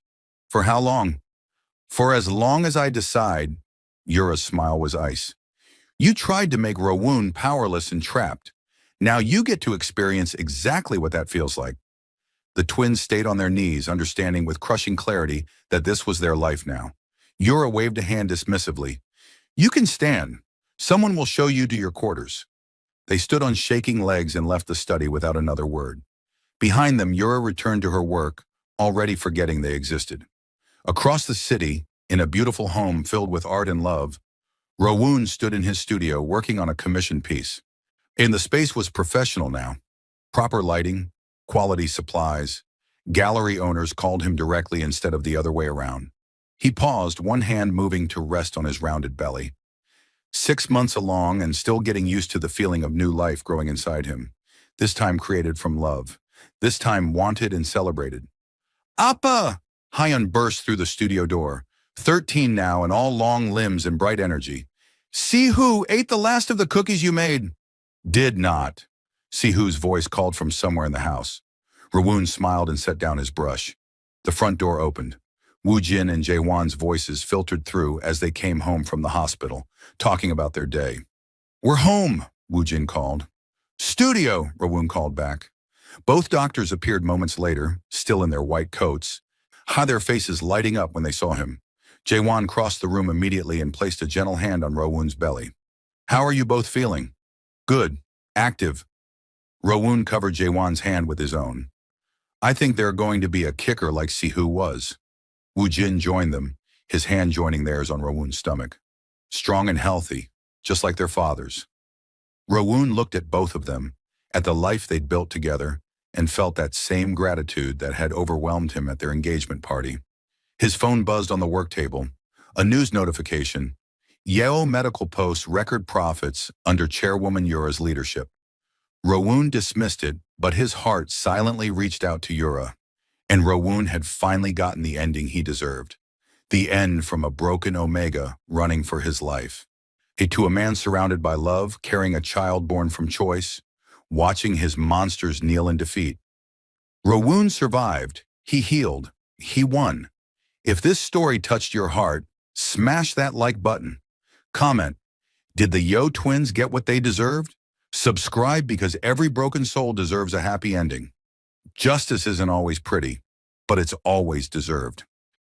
For how long? For as long as I decide. Yura's smile was ice. You tried to make Rowoon powerless and trapped. Now you get to experience exactly what that feels like. The twins stayed on their knees, understanding with crushing clarity that this was their life now. Yura waved a hand dismissively. You can stand. Someone will show you to your quarters. They stood on shaking legs and left the study without another word. Behind them, Yura returned to her work, already forgetting they existed. Across the city, in a beautiful home filled with art and love, Rowoon stood in his studio working on a commissioned piece. And the space was professional now. Proper lighting, quality supplies. Gallery owners called him directly instead of the other way around. He paused, one hand moving to rest on his rounded belly. 6 months along and still getting used to the feeling of new life growing inside him. This time created from love. This time wanted and celebrated. Appa! Hyun burst through the studio door. 13 now and all long limbs and bright energy. Sihu ate the last of the cookies you made. Did not. Sihu's voice called from somewhere in the house. Rowoon smiled and set down his brush. The front door opened. Woo Jin and Jaewon's voices filtered through as they came home from the hospital, talking about their day. We're home, Woo Jin called. Studio, Rowoon called back. Both doctors appeared moments later, still in their white coats, their faces lighting up when they saw him. Jaewon crossed the room immediately and placed a gentle hand on Rowoon's belly. How are you both feeling? Good. Active. Rowoon covered Jaewon's hand with his own. I think they're going to be a kicker like Sihu was. Woo Jin joined them, his hand joining theirs on Rowoon's stomach. Strong and healthy, just like their fathers. Rowoon looked at both of them, at the life they'd built together, and felt that same gratitude that had overwhelmed him at their engagement party. His phone buzzed on the work table. A news notification. Yeo Medical posts record profits under Chairwoman Yura's leadership. Rowoon dismissed it, but his heart silently reached out to Yura. And Rowoon had finally gotten the ending he deserved. The end from a broken Omega running for his life. To a man surrounded by love, carrying a child born from choice, watching his monsters kneel in defeat. Rowoon survived. He healed. He won. If this story touched your heart, smash that like button. Comment, did the Yo twins get what they deserved? Subscribe because every broken soul deserves a happy ending. Justice isn't always pretty, but it's always deserved.